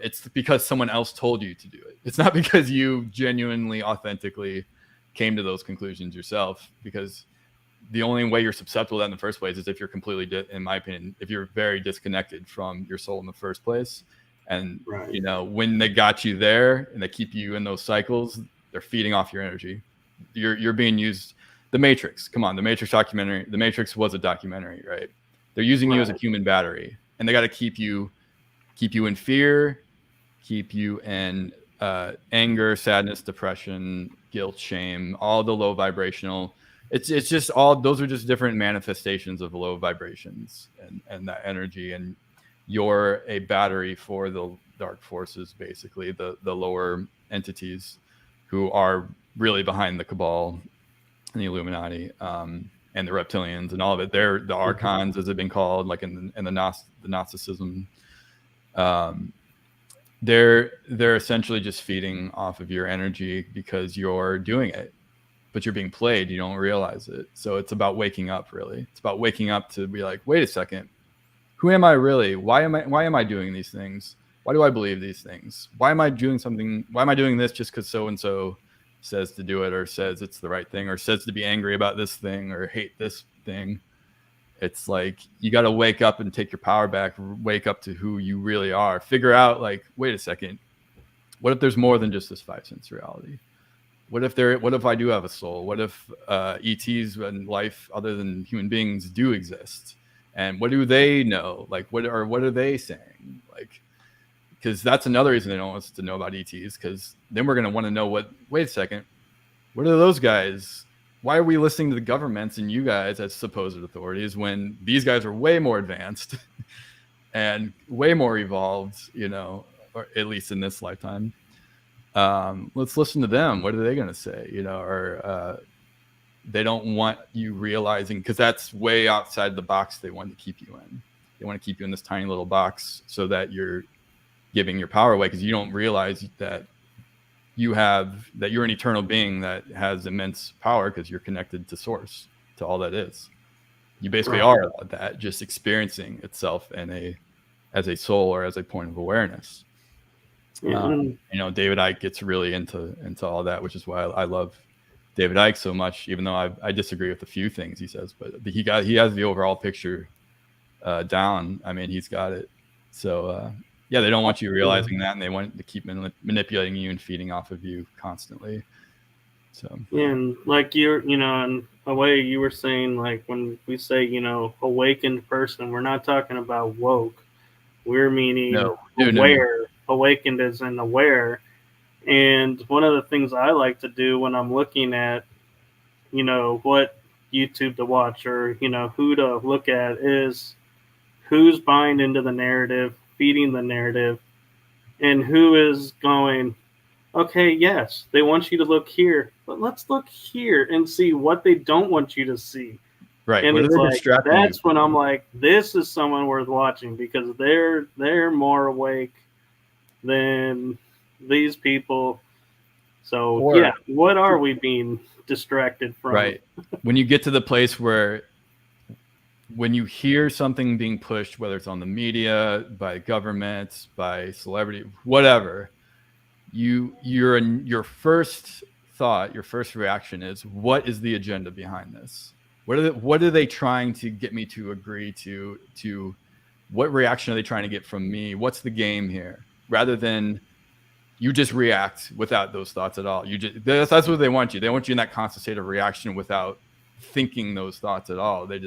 it's because someone else told you to do it. It's not because you genuinely, authentically came to those conclusions yourself, because the only way you're susceptible to that in the first place is if you're completely, in my opinion, if you're very disconnected from your soul in the first place. And, right. you know, when they got you there and they keep you in those cycles, they're feeding off your energy. You're being used. The Matrix, come on, the Matrix documentary. The Matrix was a documentary, right? They're using you as a human battery, and they got to keep you in fear, keep you in anger, sadness, depression, guilt, shame, all the low vibrational. It's just all those are just different manifestations of low vibrations and that energy. And you're a battery for the dark forces, basically the lower entities who are really behind the cabal and the Illuminati and the reptilians and all of it. They're the archons, as they've been called, like in the Gnosticism. They're essentially just feeding off of your energy because you're doing it, but you're being played. You don't realize it. So it's about waking up, really. It's about waking up to be like, wait a second, who am I really? Why am I doing these things? Why do I believe these things? Why am I doing something? Why am I doing this just because so-and-so says to do it, or says it's the right thing, or says to be angry about this thing or hate this thing? It's like, you got to wake up and take your power back, wake up to who you really are. Figure out, like, wait a second, what if there's more than just this 5 sense reality? What if I do have a soul? What if ETs and life other than human beings do exist? And what do they know? Like, what are they saying? Like, because that's another reason they don't want us to know about ETs, because then we're going to want to know wait a second, what are those guys? Why are we listening to the governments and you guys as supposed authorities when these guys are way more advanced and way more evolved, you know, or at least in this lifetime? Let's listen to them. What are they going to say? You know, or they don't want you realizing, because that's way outside the box they want to keep you in. They want to keep you in this tiny little box so that you're giving your power away, because you don't realize that you're an eternal being that has immense power, because you're connected to source, to all that is. You basically are that, just experiencing itself as a soul or as a point of awareness. You know, David Icke gets really into all that, which is why I love David Icke so much, even though I disagree with a few things he says, but he has the overall picture down. I mean, he's got it. So yeah, they don't want you realizing that, and they want to keep manipulating you and feeding off of you constantly. So, and like you know, in a way you were saying, like when we say, you know, awakened person, we're not talking about woke. We're meaning aware. No. Awakened as in aware. And one of the things I like to do when I'm looking at, you know, what YouTube to watch or, you know, who to look at is who's buying into the narrative, feeding the narrative, and who is going, okay, yes, they want you to look here, but let's look here and see what they don't want you to see. Right. And it's like, that's when I'm like, this is someone worth watching, because they're more awake than these people. So what are we being distracted from? Right. When you get to the place where when you hear something being pushed, whether it's on the media, by governments, by celebrity, whatever, your first thought, your first reaction is, what is the agenda behind this? What are they trying to get me to agree to? What reaction are they trying to get from me? What's the game here? Rather than you just react without those thoughts at all. That's what they want you. They want you in that constant state of reaction without thinking those thoughts at all. They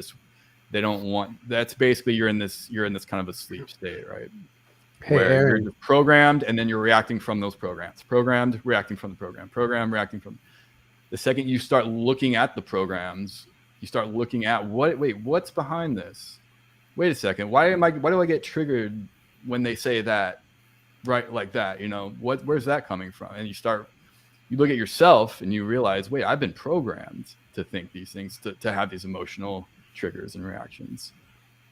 don't want. That's basically you're in this kind of a sleep state, right? Where you're just programmed, and then you're reacting from those programs. Programmed, reacting from the program. Program, reacting from. The second you start looking at the programs, you start looking at what's behind this? Wait a second. Why do I get triggered when they say that? Right, like that, you know, where's that coming from? And you look at yourself and you realize, wait, I've been programmed to think these things, to have these emotional triggers and reactions.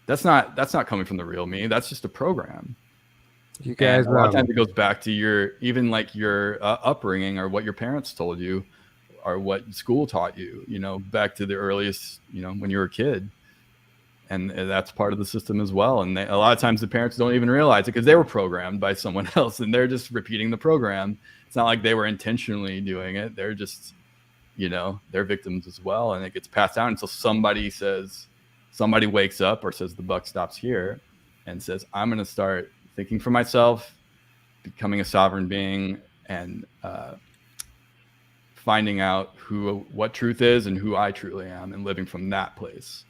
That's not coming from the real me. That's just a program. You guys, and a lot of times it goes back to your upbringing, or what your parents told you, or what school taught you, you know, back to the earliest, you know, when you were a kid. And that's part of the system as well. And a lot of times the parents don't even realize it because they were programmed by someone else and they're just repeating the program. It's not like they were intentionally doing it. They're just, they're victims as well. And it gets passed down until somebody wakes up or says the buck stops here and says, I'm going to start thinking for myself, becoming a sovereign being, and finding out what truth is and who I truly am, and living from that place,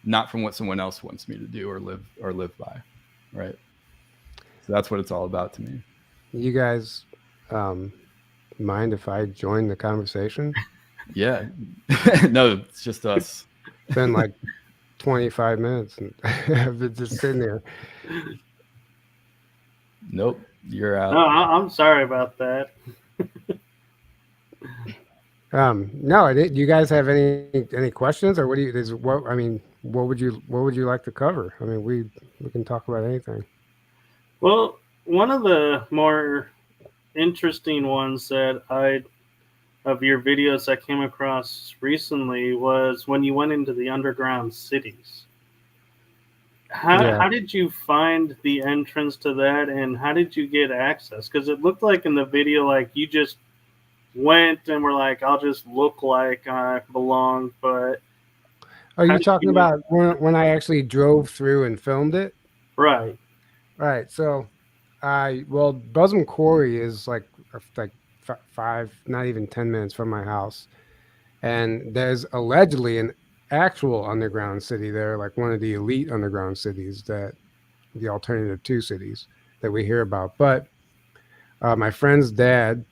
not from what someone else wants me to do or live by. Right. So that's what it's all about to me. You guys mind if I join the conversation? Yeah. No, it's just us. It's been like 25 minutes and I've been just sitting there. Nope, you're out. No, I'm sorry about that. No, do you guys have any questions, or what would you like to cover? I mean, we can talk about anything. Well, one of the more interesting ones that of your videos I came across recently was when you went into the underground cities. How did you find the entrance to that, and how did you get access? Because it looked like in the video, like you just went and were like, I'll just look like I belong. But are you talking about when I actually drove through and filmed it? Right. So, Buzzum Quarry is like 5, not even 10 minutes from my house, and there's allegedly an actual underground city there, like one of the elite underground cities, that the alternative 2 cities that we hear about. But my friend's dad,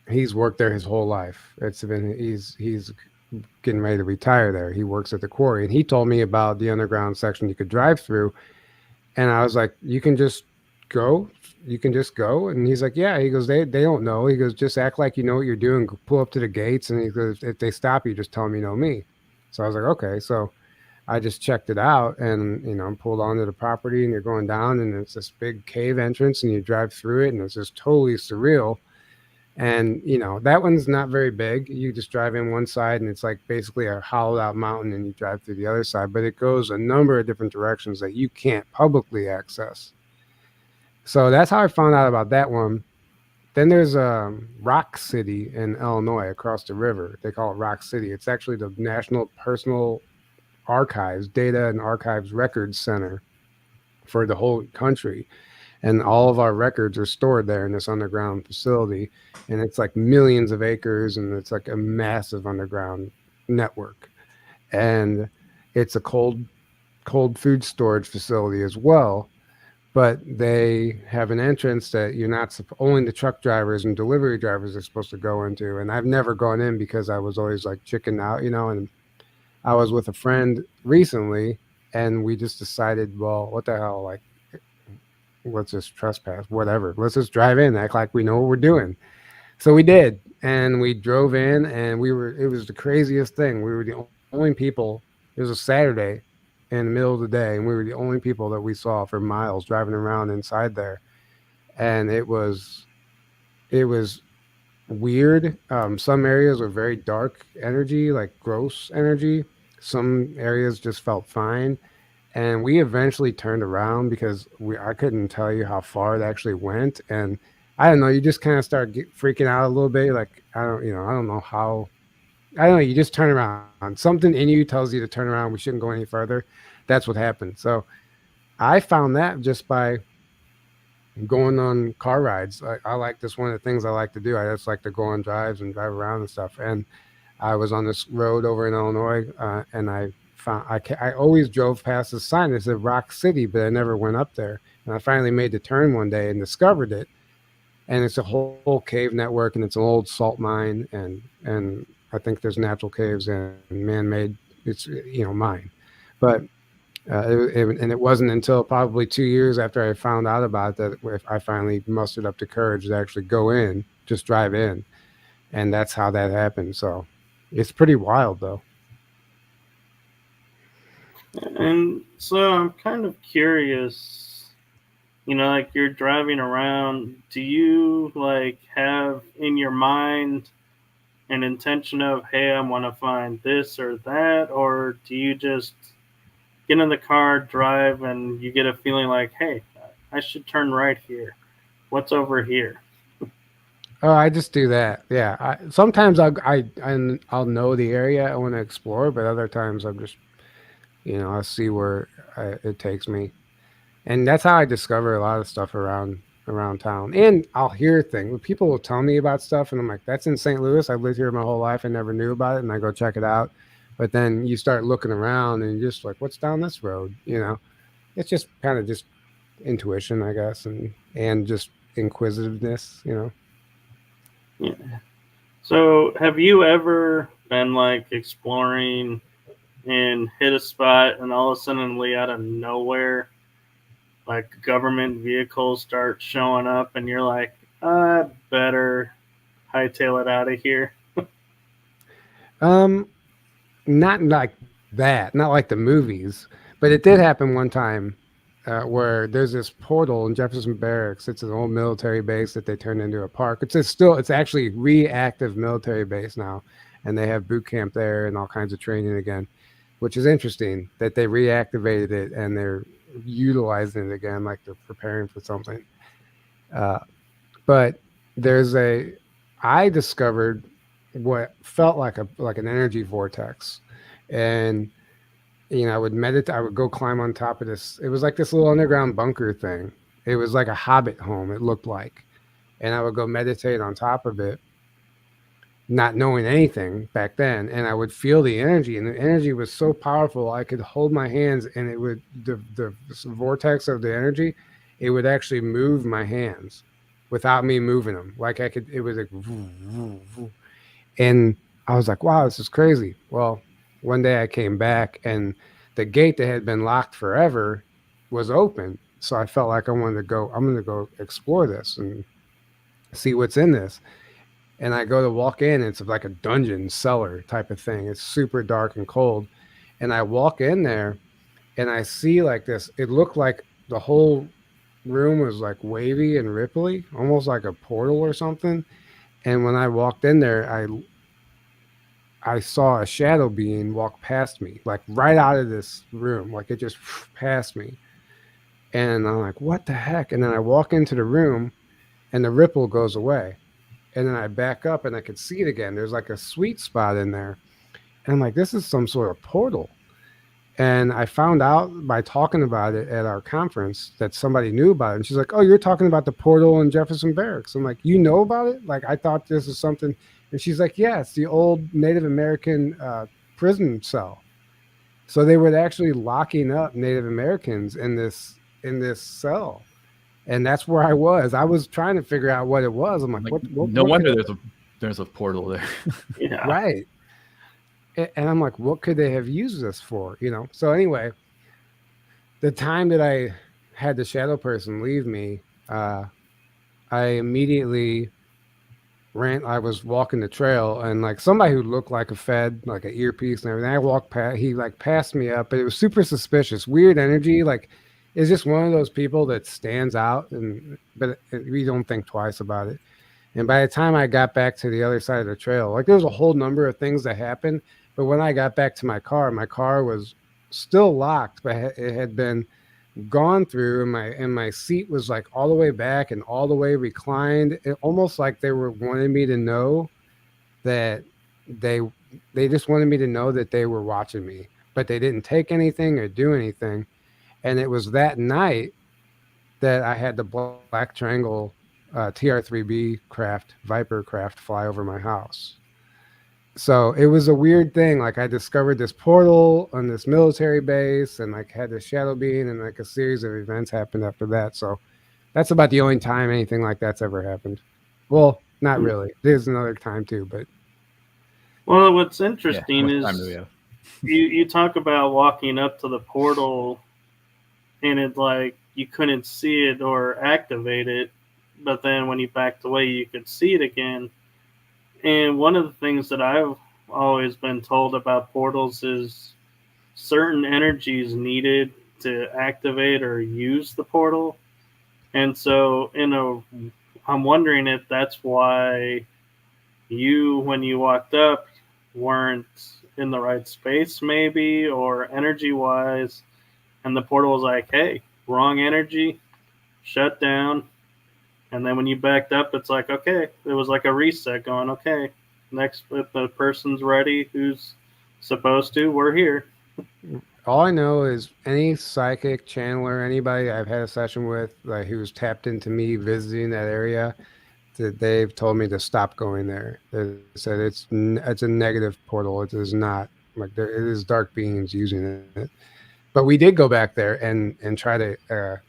he's worked there his whole life. He's getting ready to retire there. He works at the quarry, and he told me about the underground section you could drive through. And I was like, you can just go. And he's like, yeah. He goes, they don't know. He goes, just act like you know what you're doing. Pull up to the gates. And he goes, if they stop you, just tell them you know me. So I was like, okay. So I just checked it out, and I'm pulled onto the property, and you're going down, and it's this big cave entrance, and you drive through it, and it's just totally surreal. And that one's not very big. You just drive in one side, and it's like basically a hollowed out mountain, and you drive through the other side. But it goes a number of different directions that you can't publicly access. So that's how I found out about that one. Then there's Rock City in Illinois across the river. They call it Rock City. It's actually the National Personal Archives, Data and Archives Records Center for the whole country. And all of our records are stored there in this underground facility. And it's like millions of acres, and it's like a massive underground network. And it's a cold food storage facility as well. But they have an entrance that you're not only the truck drivers and delivery drivers are supposed to go into. And I've never gone in because I was always like chickened out, and I was with a friend recently, and we just decided, well, what the hell, like, let's just trespass, whatever. Let's just drive in, act like we know what we're doing. So we did, and we drove in, and it was the craziest thing. We were the only people. It was a Saturday in the middle of the day, and we were the only people that we saw for miles driving around inside there. And it was weird. Some areas were very dark energy, like gross energy. Some areas just felt fine. And we eventually turned around because I couldn't tell you how far it actually went. And I don't know, you just kind of start freaking out a little bit. Like, I don't know how. I don't know, you just turn around. Something in you tells you to turn around. We shouldn't go any further. That's what happened. So I found that just by going on car rides. I like this, one of the things I like to do. I just like to go on drives and drive around and stuff. And I was on this road over in Illinois, and I always drove past the sign that said Rock City, but I never went up there. And I finally made the turn one day and discovered it. And it's a whole cave network, and it's an old salt mine, and I think there's natural caves and man-made. It's mine, but it wasn't until probably 2 years after I found out about it that I finally mustered up the courage to actually go in, just drive in, and that's how that happened. So it's pretty wild, though. And so I'm kind of curious, like you're driving around, do you like have in your mind an intention of, hey, I want to find this or that, or do you just get in the car, drive, and you get a feeling like, hey, I should turn right here. What's over here? Oh, I just do that. Yeah. Sometimes I'll know the area I want to explore, but other times I'm just, I'll see where it takes me, and that's how I discover a lot of stuff around town. And I'll hear things. People will tell me about stuff, and I'm like, "That's in St. Louis. I've lived here my whole life. I never knew about it." And I go check it out. But then you start looking around, and you're just like, "What's down this road?" It's just kind of just intuition, I guess, and just inquisitiveness. Yeah. So, have you ever been like exploring and hit a spot, and all of a sudden, out of nowhere, like government vehicles start showing up, and you're like, I better hightail it out of here? Not like that, not like the movies, but it did happen one time where there's this portal in Jefferson Barracks. It's an old military base that they turned into a park. It's actually reactive military base now, and they have boot camp there and all kinds of training again, which is interesting that they reactivated it and they're utilizing it again, like they're preparing for something. But I discovered what felt like an energy vortex, and I would meditate. I would go climb on top of this. It was like this little underground bunker thing. It was like a hobbit home, it looked like, and I would go meditate on top of it, not knowing anything back then, and I would feel the energy, and the energy was so powerful. I could hold my hands, and it would the vortex of the energy, it would actually move my hands without me moving them. Like I could, it was like, woo, woo, woo. And I was like, wow, this is crazy. Well, one day I came back, and the gate that had been locked forever was open. So I felt like I'm going to go explore this and see what's in this. And I go to walk in, and it's like a dungeon cellar type of thing. It's super dark and cold. And I walk in there, and I see like this. It looked like the whole room was like wavy and ripply, almost like a portal or something. And when I walked in there, I saw a shadow being walk past me, like right out of this room, like it just passed me. And I'm like, what the heck? And then I walk into the room, and the ripple goes away. And then I back up, and I could see it again. There's like a sweet spot in there. And I'm like, this is some sort of portal. And I found out by talking about it at our conference that somebody knew about it. And she's like, oh, you're talking about the portal in Jefferson Barracks. I'm like, you know about it? Like, I thought this was something. And she's like, yeah, it's the old Native American prison cell. So they were actually locking up Native Americans in this cell. And that's where I was. I was trying to figure out what it was. I'm like, what no wonder there's a portal there. Yeah. Right. And I'm like, what could they have used this for? So anyway, the time that I had the shadow person leave me, I immediately ran. I was walking the trail, and like somebody who looked like a Fed, like an earpiece and everything. I walked past. He like passed me up, but it was super suspicious, weird energy. Like it's just one of those people that stands out, but we don't think twice about it. And by the time I got back to the other side of the trail, like there was a whole number of things that happened. But when I got back to my car was still locked, but it had been gone through, and my seat was like all the way back and all the way reclined. It almost like they were wanting me to know that they just wanted me to know that they were watching me, but they didn't take anything or do anything. And it was that night that I had the Black Triangle TR-3B Viper craft fly over my house. So it was a weird thing. Like I discovered this portal on this military base, and like had this shadow being, and like a series of events happened after that. So that's about the only time anything like that's ever happened. Well, not really. There's another time too, but. Well, what's interesting is you talk about walking up to the portal, and it like you couldn't see it or activate it, but then when you backed away, you could see it again. And one of the things that I've always been told about portals is certain energies needed to activate or use the portal. And so, I'm wondering if that's why you, when you walked up, weren't in the right space, maybe, or energy-wise. and the portal was like, hey, wrong energy, shut down. And then when you backed up, it's like, okay, it was like a reset going, okay, next, if the person's ready who's supposed to, we're here. All I know is any psychic channeler, anybody I've had a session with, like who's tapped into me visiting that area, that they've told me to stop going there. They said it's a negative portal. It is not like it is dark beings using it. But we did go back there and try to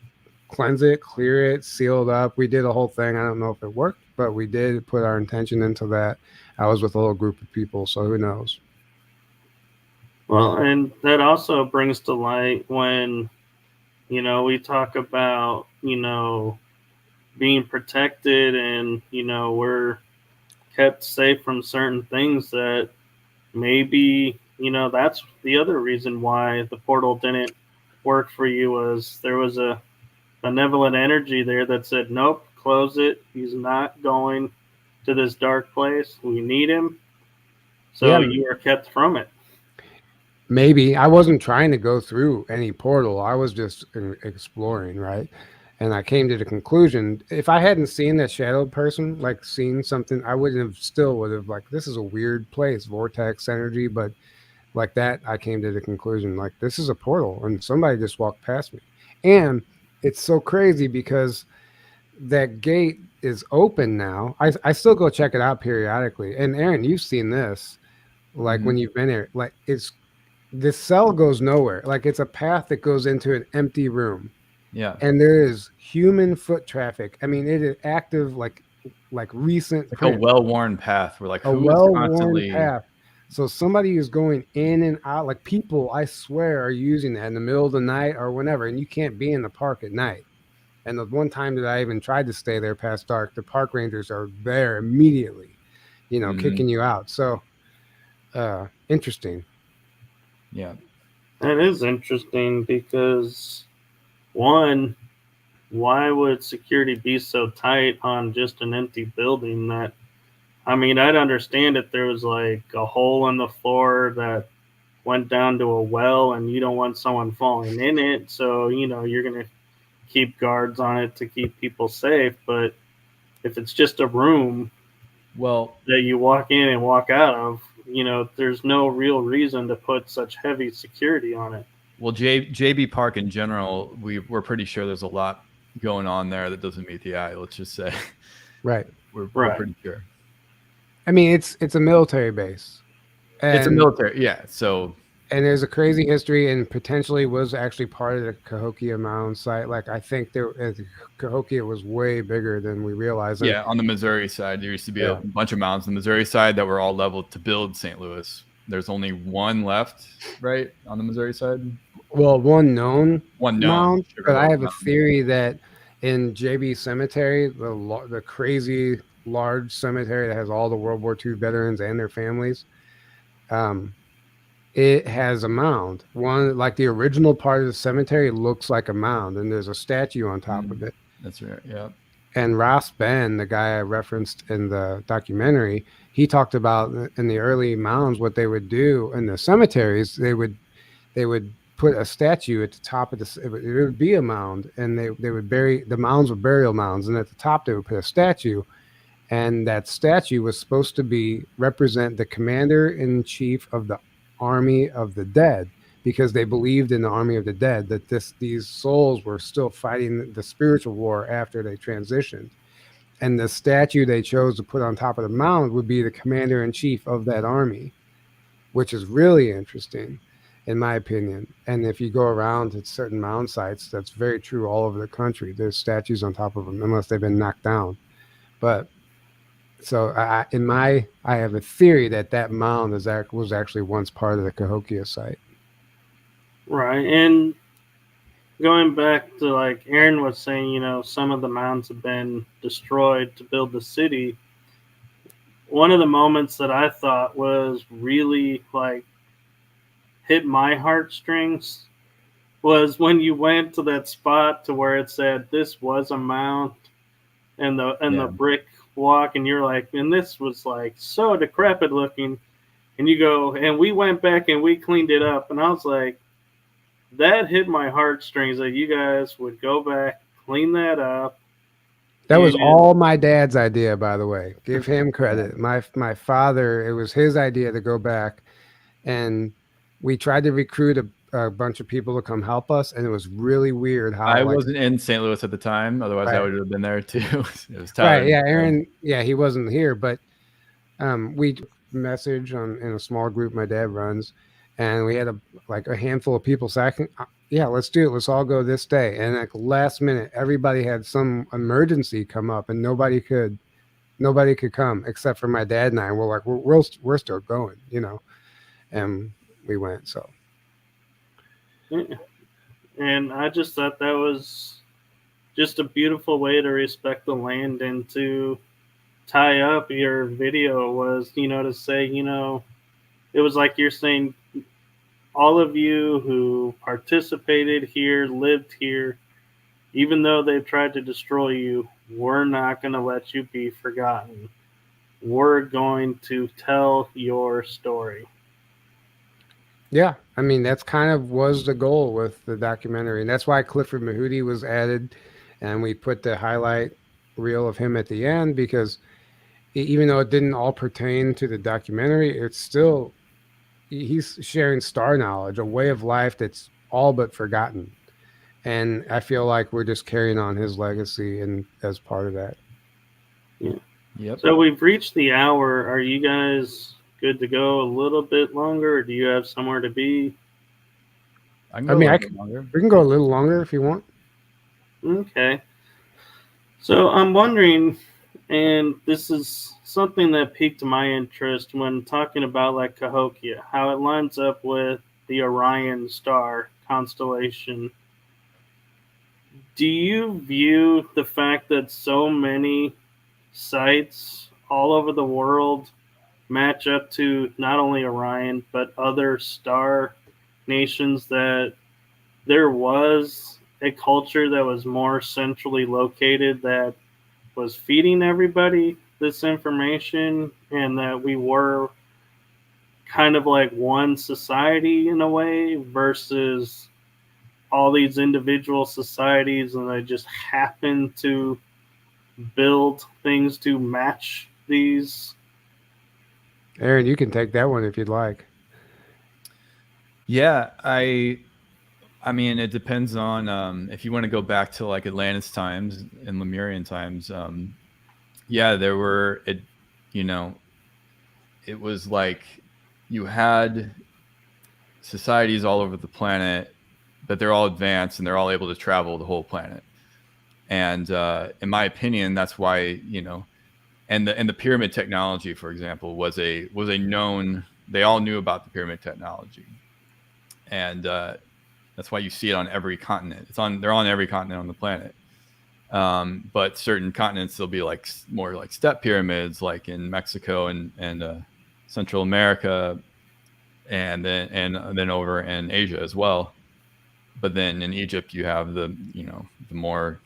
cleanse it, clear it, seal it up. We did a whole thing. I don't know if it worked, but we did put our intention into that. I was with a little group of people, so who knows? Well, and that also brings to light when, we talk about, being protected and, we're kept safe from certain things, that maybe, that's the other reason why the portal didn't work for you, was there was a benevolent energy there that said, nope, close it. He's not going to this dark place. We need him. So you are kept from it. Maybe. I wasn't trying to go through any portal. I was just exploring, right? And I came to the conclusion, if I hadn't seen that shadow person, like seen something, I would have like, this is a weird place, vortex energy. But like that, I came to the conclusion, like, this is a portal and somebody just walked past me. And it's so crazy because that gate is open now. I still go check it out periodically. And Aaron, you've seen this, like when you've been here, like this cell goes nowhere. Like it's a path that goes into an empty room. Yeah. And there is human foot traffic. I mean, it is active, like recent. Like a well-worn path. We're like, a well-worn path. So somebody is going in and out, like people, I swear, are using that in the middle of the night or whenever. And you can't be in the park at night. And the one time that I even tried to stay there past dark, the park rangers are there immediately, kicking you out. So interesting. Yeah. That is interesting because, one, why would security be so tight on just an empty building? That, I mean, I'd understand if there was like a hole in the floor that went down to a well and you don't want someone falling in it. So, you're going to keep guards on it to keep people safe. But if it's just a room that you walk in and walk out of, there's no real reason to put such heavy security on it. Well, JB Park in general, we're pretty sure there's a lot going on there that doesn't meet the eye. Let's just say, right. We're pretty sure. I mean, it's a military base. It's a military, yeah. So, and there's a crazy history, and potentially was actually part of the Cahokia Mound site. Like I think Cahokia was way bigger than we realized. Yeah, on the Missouri side, there used to be a bunch of mounds on the Missouri side that were all leveled to build St. Louis. There's only one left, right, on the Missouri side? Well, one known mound, sure, but I have a theory that in JB Cemetery, the crazy large cemetery that has all the World War II veterans and their families, it has a mound. One, like the original part of the cemetery looks like a mound, and there's a statue on top of it. That's right, yeah. And Ross Ben, the guy I referenced in the documentary, he talked about in the early mounds what they would do in the cemeteries. They would put a statue at the top of it would be a mound, and they would bury the mounds with burial mounds, and at the top they would put a statue, and that statue was supposed to represent the commander-in-chief of the Army of the Dead, because they believed in the Army of the Dead, that these souls were still fighting the spiritual war after they transitioned. And the statue they chose to put on top of the mound would be the commander-in-chief of that army, which is really interesting, in my opinion. And if you go around at certain mound sites, that's very true all over the country. There's statues on top of them, unless they've been knocked down. But so I have a theory that mound was actually once part of the Cahokia site. Right. And going back to, like Aaron was saying, some of the mounds have been destroyed to build the city. One of the moments that I thought was really like hit my heartstrings was when you went to that spot to where it said this was a mound and the brick walk, and you're like, and this was like so decrepit looking, and you go, and we went back and we cleaned it up, and I was like, that hit my heartstrings that you guys would go back, clean that up. That was all my dad's idea, by the way. Give him credit. My father, it was his idea to go back, and we tried to recruit a bunch of people to come help us, and it was really weird how I wasn't in St. Louis at the time, otherwise I would have been there too. It was Tyler. Right, yeah, Aaron, yeah, he wasn't here, but we message in a small group my dad runs, and we had a handful of people saying, yeah, let's do it. Let's all go this day. And like last minute, everybody had some emergency come up, and nobody could come except for my dad and I. And we're like, we're still going, and we went. So, and I just thought that was just a beautiful way to respect the land and to tie up your video was, to say, it was like you're saying, all of you who participated here, lived here, even though they've tried to destroy you, we're not going to let you be forgotten. We're going to tell your story. Yeah, I mean, that's kind of was the goal with the documentary. And that's why Clifford Mahooty was added. And we put the highlight reel of him at the end, because even though it didn't all pertain to the documentary, it's still, he's sharing star knowledge, a way of life that's all but forgotten. And I feel like we're just carrying on his legacy and as part of that. Yeah. Yep. So we've reached the hour. Are you guys good to go a little bit longer, or do you have somewhere to be? We can go a little longer if you want. Okay. So I'm wondering, and this is something that piqued my interest when talking about like Cahokia, how it lines up with the Orion star constellation. Do you view the fact that so many sites all over the world match up to not only Orion but other star nations, that there was a culture that was more centrally located that was feeding everybody this information, and that we were kind of like one society in a way versus all these individual societies, and they just happen to build things to match these? Aaron, you can take that one if you'd like. Yeah, I mean, it depends on if you want to go back to like Atlantis times and Lemurian times. Yeah, there were it was like you had societies all over the planet, but they're all advanced and they're all able to travel the whole planet. And in my opinion, that's why and the pyramid technology, for example, was a known. They all knew about the pyramid technology, and that's why you see it on every continent. They're on every continent on the planet. But certain continents, they'll be like more like step pyramids, like in Mexico and Central America, and then over in Asia as well. But then in Egypt, you have the more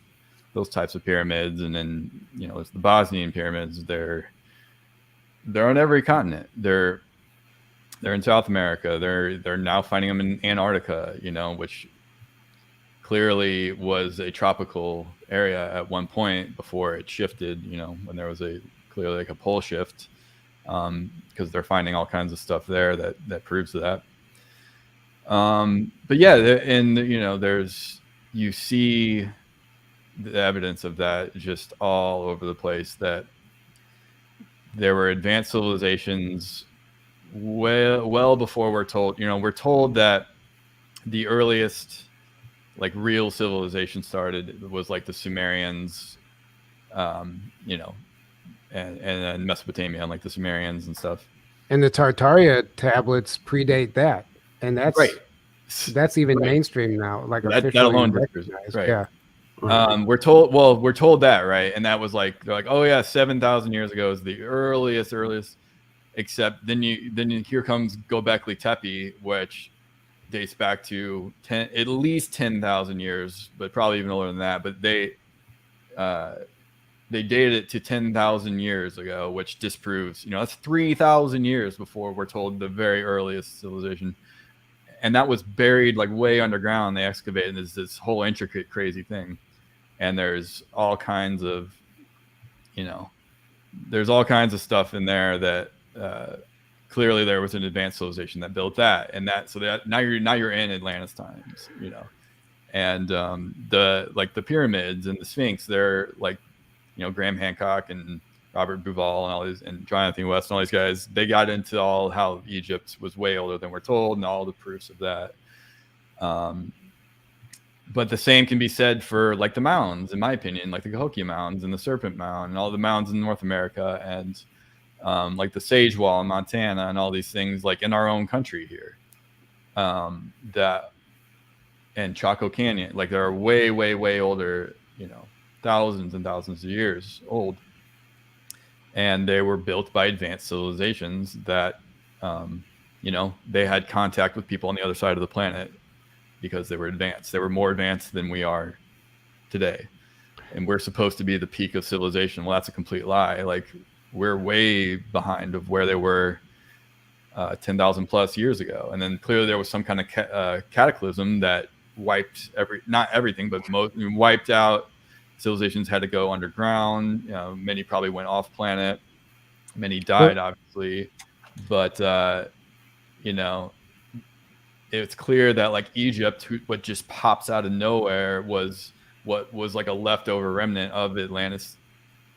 those types of pyramids, and then it's the Bosnian pyramids. They're on every continent. They're in South America. They're now finding them in Antarctica, which clearly was a tropical area at one point before it shifted, when there was clearly like a pole shift, because they're finding all kinds of stuff there that proves that. But yeah, you see the evidence of that just all over the place, that there were advanced civilizations well before we're told that the earliest like real civilization started was like the Sumerians, and Mesopotamia, and like the Sumerians and stuff. And the Tartaria tablets predate that, and that's right. That's even mainstream now, like that alone recognized. Right. Yeah. We're told that, right? And that was like, they're like, oh yeah, 7,000 years ago is the earliest. Except then here comes Göbekli Tepe, which dates back to at least 10,000 years, but probably even older than that. But they dated it to 10,000 years ago, which disproves, that's 3,000 years before we're told the very earliest civilization. and that was buried like way underground. They excavated this whole intricate, crazy thing. And there's all kinds of, there's all kinds of stuff in there that clearly there was an advanced civilization that built that, and so that now you're in Atlantis times, and the pyramids and the Sphinx, they're like, Graham Hancock and Robert Bauval and all these, and Jonathan West and all these guys, they got into all how Egypt was way older than we're told and all the proofs of that. But the same can be said for like the mounds, in my opinion, like the Cahokia Mounds and the Serpent Mound and all the mounds in North America, and like the Sage Wall in Montana and all these things like in our own country here. And Chaco Canyon, like they're way, way, way older, thousands and thousands of years old. And they were built by advanced civilizations that, they had contact with people on the other side of the planet because they were advanced. They were more advanced than we are today. And we're supposed to be the peak of civilization. Well, that's a complete lie. Like, we're way behind of where they were 10,000 plus years ago. And then clearly there was some kind of cataclysm that wiped not everything, but wiped out. Civilizations had to go underground. Many probably went off planet. Many died, obviously. But, it's clear that like Egypt, what just pops out of nowhere was what was like a leftover remnant of Atlantis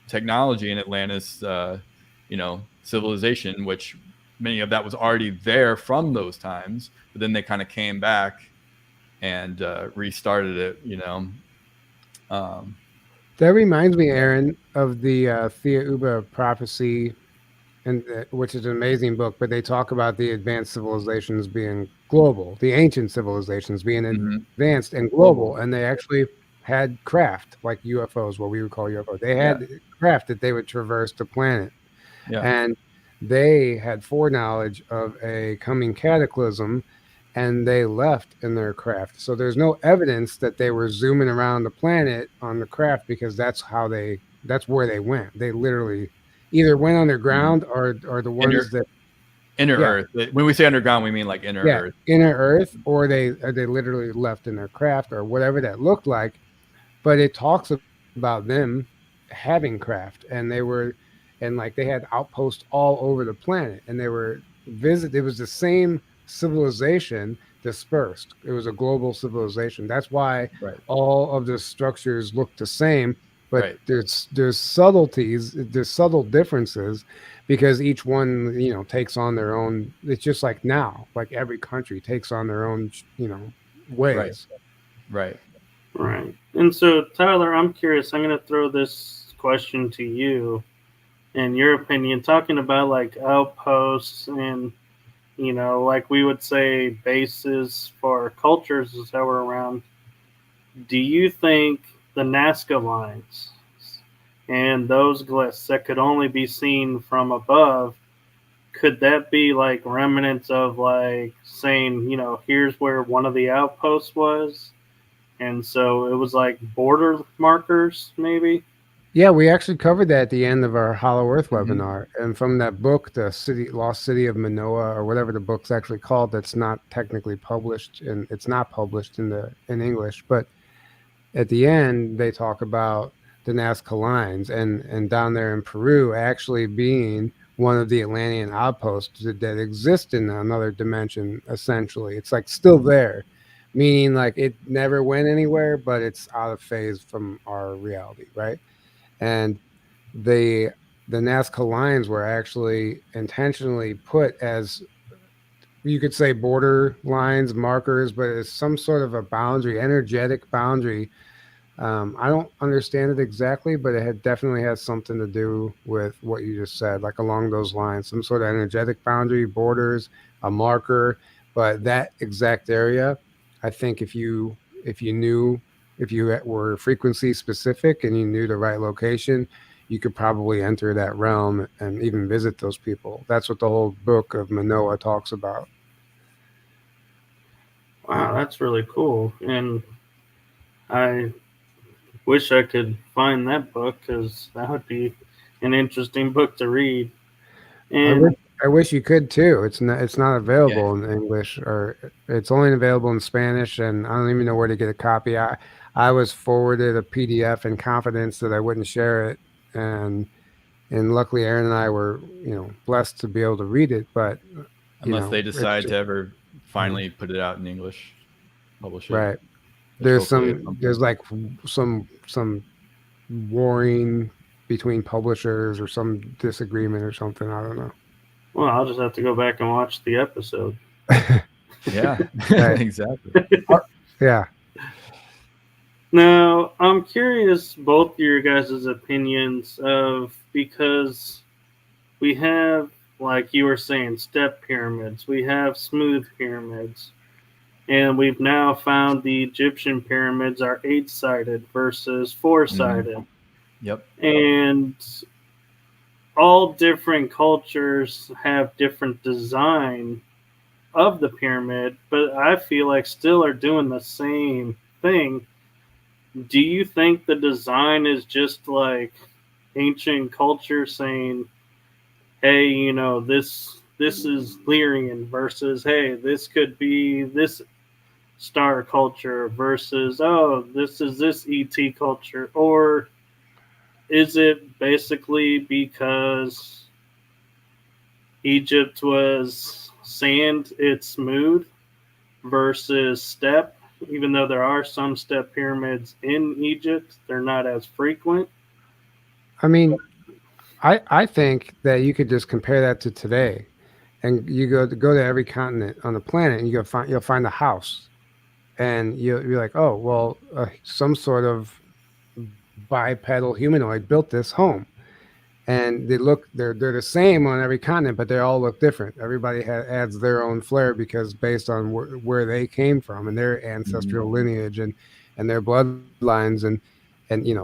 technology and Atlantis, civilization, which many of that was already there from those times. But then they kind of came back and restarted it, That reminds me, Aaron, of the Thea Uba prophecy, and which is an amazing book. But they talk about the advanced civilizations being global, the ancient civilizations being advanced and global, and they actually had craft like UFOs, what we would call UFOs. They had craft that they would traverse the planet, and they had foreknowledge of a coming cataclysm. And they left in their craft. So there's no evidence that they were zooming around the planet on the craft, because that's where they went. They literally either went underground or the ones that inner Earth. When we say underground, we mean like inner Earth. Inner Earth, or they literally left in their craft or whatever that looked like. But it talks about them having craft, and they had outposts all over the planet, and they were it was the same civilization dispersed. It was a global civilization. That's why all of the structures look the same, but there's subtleties, there's subtle differences, because each one takes on their own. It's just like now, like every country takes on their own ways. Right. And so, Tyler, I'm curious, I'm going to throw this question to you. In your opinion, talking about like outposts and like we would say bases for cultures is how we're around. Do you think the Nazca lines and those glyphs that could only be seen from above, could that be like remnants of like saying, here's where one of the outposts was? And so it was like border markers, maybe? Yeah, we actually covered that at the end of our Hollow Earth webinar. And from that book, the Lost City of Manoa, or whatever the book's actually called, that's not technically published, and it's not published in English. But at the end, they talk about the Nazca lines and down there in Peru actually being one of the Atlantean outposts that exist in another dimension, essentially. It's like still there, meaning like it never went anywhere, but it's out of phase from our reality, right? And the Nazca lines were actually intentionally put as, you could say, border lines, markers, but it's some sort of a boundary, energetic boundary. I don't understand it exactly, but it definitely has something to do with what you just said, like along those lines, some sort of energetic boundary, borders, a marker. But that exact area, I think if you were frequency specific and you knew the right location, you could probably enter that realm and even visit those people. That's what the whole book of Manoa talks about. Wow, that's really cool. And I wish I could find that book, because that would be an interesting book to read. And I wish you could too. It's not available in English, or it's only available in Spanish, and I don't even know where to get a copy. I was forwarded a PDF in confidence that I wouldn't share it, and luckily Aaron and I were, blessed to be able to read it. But unless they decide to ever finally put it out in English, publish it. Right. There's like some warring between publishers or some disagreement or something. I don't know. Well, I'll just have to go back and watch the episode. Yeah, exactly. Yeah. Now, I'm curious both your guys' opinions of, because we have, like you were saying, step pyramids, we have smooth pyramids, and we've now found the Egyptian pyramids are 8-sided versus 4-sided. Mm-hmm. Yep. And all different cultures have different design of the pyramid, but I feel like still are doing the same thing. Do you think the design is just like ancient culture saying, hey, this is Lyrian versus, hey, this could be this star culture versus, oh, this is this ET culture? Or is it basically because Egypt was sand, it's smooth, versus step? Even though there are some step pyramids in Egypt, they're not as frequent. I mean, I think that you could just compare that to today, and you go to every continent on the planet, and you'll find a house, and you'll be like, oh, well, some sort of bipedal humanoid built this home, and they're the same on every continent, but they all look different. Everybody adds their own flair because based on where they came from and their ancestral lineage and their bloodlines, and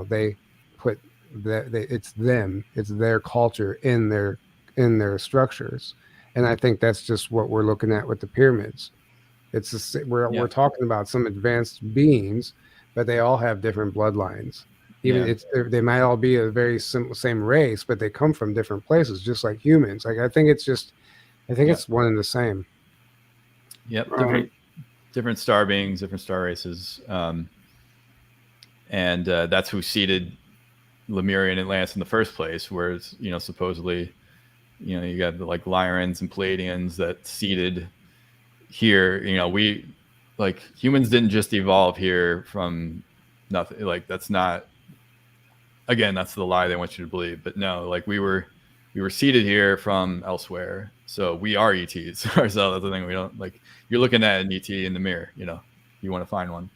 they put it's their culture in their structures. And I think that's just what we're looking at with the pyramids. We're talking about some advanced beings, but they all have different bloodlines. Even they might all be a very same race, but they come from different places, just like humans. Like I think it's one and the same. Yep, right. different star beings, different star races, and that's who seeded Lemurian Atlantis in the first place. Whereas supposedly, you got like Lyrians and Palladians that seeded here. We like humans didn't just evolve here from nothing. Like that's not. Again, that's the lie they want you to believe. But no, like we were seeded here from elsewhere. So we are ETs ourselves. That's the thing. We don't like, you're looking at an ET in the mirror, you want to find one.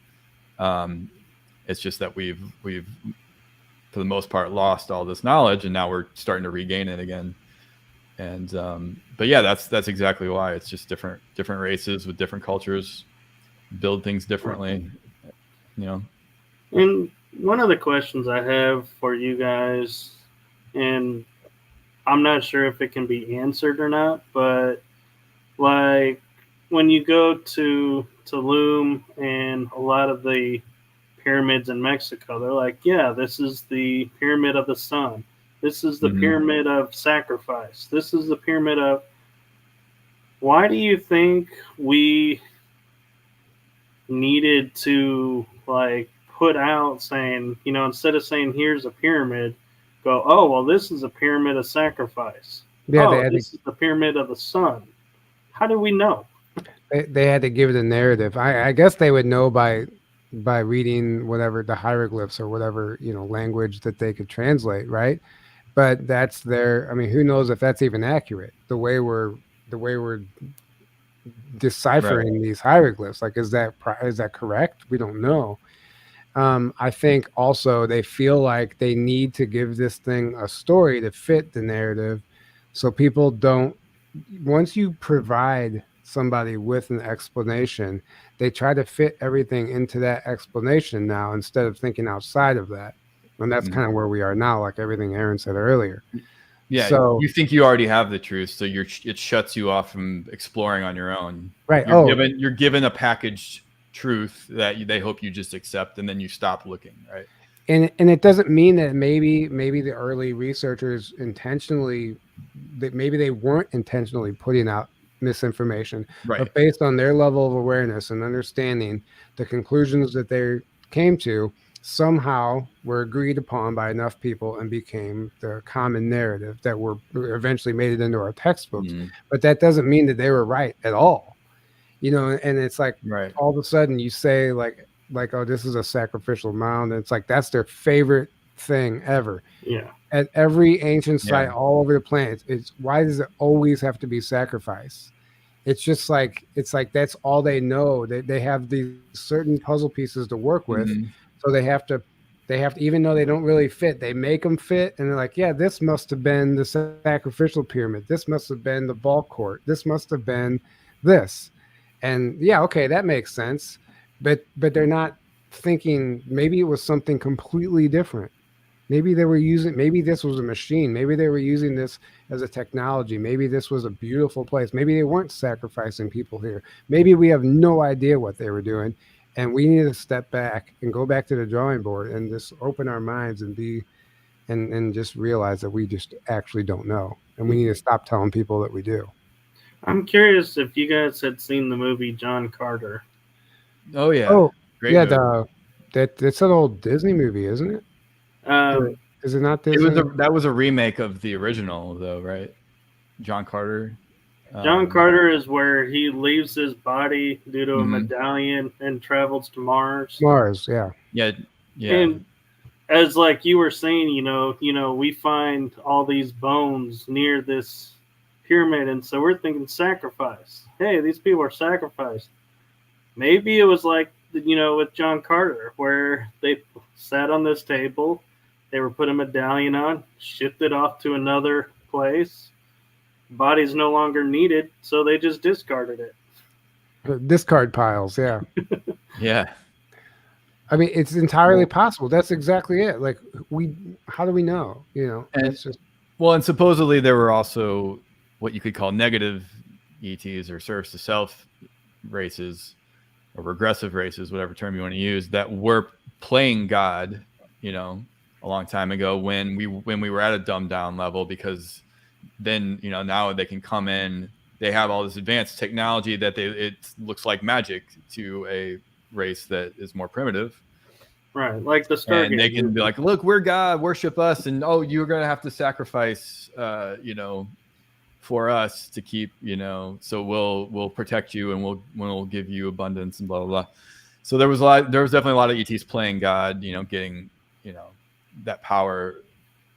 It's just that we've for the most part lost all this knowledge, and now we're starting to regain it again. And but yeah, that's exactly why. It's just different races with different cultures build things differently. And one of the questions I have for you guys, and I'm not sure if it can be answered or not, but like when you go to Tulum and a lot of the pyramids in Mexico, they're like, yeah, this is the pyramid of the sun. This is the pyramid of sacrifice. This is the pyramid of... Why do you think we needed to like put out saying, instead of saying here's a pyramid, go, oh, well, this is a pyramid of sacrifice. Yeah, this is the pyramid of the sun. How do we know? They had to give it a narrative. I guess they would know by reading whatever the hieroglyphs or whatever language that they could translate, right? But that's their. I mean, who knows if that's even accurate? The way we're deciphering these hieroglyphs, like is that correct? We don't know. I think also they feel like they need to give this thing a story to fit the narrative, so people don't. Once you provide somebody with an explanation, they try to fit everything into that explanation now instead of thinking outside of that. And that's kind of where we are now, like everything Aaron said earlier. Yeah, so you think you already have the truth, so it shuts you off from exploring on your own. Right. You're given a packaged truth that they hope you just accept, and then you stop looking, right? And it doesn't mean that maybe the early researchers intentionally maybe they weren't intentionally putting out misinformation, Right. but based on their level of awareness and understanding, the conclusions that they came to somehow were agreed upon by enough people and became the common narrative that were eventually made it into our textbooks. But that doesn't mean that they were right at all, you know. And it's like, all of a sudden you say like, oh, this is a sacrificial mound, and it's like that's their favorite thing ever. Yeah. At every ancient site all over the planet, it's why does it always have to be sacrifice? It's just like, it's like that's all they know. They have these certain puzzle pieces to work with, so they have to, even though they don't really fit, they make them fit, and they're like, yeah, this must have been the sacrificial pyramid, this must have been the ball court, this must have been this, and yeah, okay, that makes sense, but they're not thinking maybe it was something completely different. Maybe they were using, maybe this was a machine. Maybe they were using this as a technology. Maybe this was a beautiful place. Maybe they weren't sacrificing people here. Maybe we have no idea what they were doing. And we need to step back and go back to the drawing board and just open our minds and and just realize that we just actually don't know. And we need to stop telling people that we do. I'm curious if you guys had seen the movie John Carter. Oh, yeah. Oh, great yeah. That's an old Disney movie, isn't it? Is it not Disney? That was a remake of the original, though, right? John Carter. John Carter is where he leaves his body due to a medallion and travels to Mars. Mars, yeah. Yeah. And as like you were saying, you know, we find all these bones near this pyramid, and so we're thinking sacrifice. Hey, these people are sacrificed. Maybe it was like, you know, with John Carter, where they sat on this table, they were put a medallion on, shipped it off to another place. Body's no longer needed, so they just discarded it. Discard piles, yeah. Yeah. I mean, it's entirely possible. That's exactly it. Like, how do we know? You know, and it's just, well, and supposedly there were also what you could call negative ETs or service to self races or regressive races, whatever term you want to use, that were playing God, you know, a long time ago when we were at a dumbed down level, because then, you know, now they can come in, they have all this advanced technology that it looks like magic to a race that is more primitive. Right, like the Stargate. And they can be like, look, we're God, worship us, and oh, you're going to have to sacrifice, you know, for us to keep, you know, so we'll protect you and we'll give you abundance and blah blah blah. So there was definitely a lot of ETs playing God, you know, getting, you know, that power,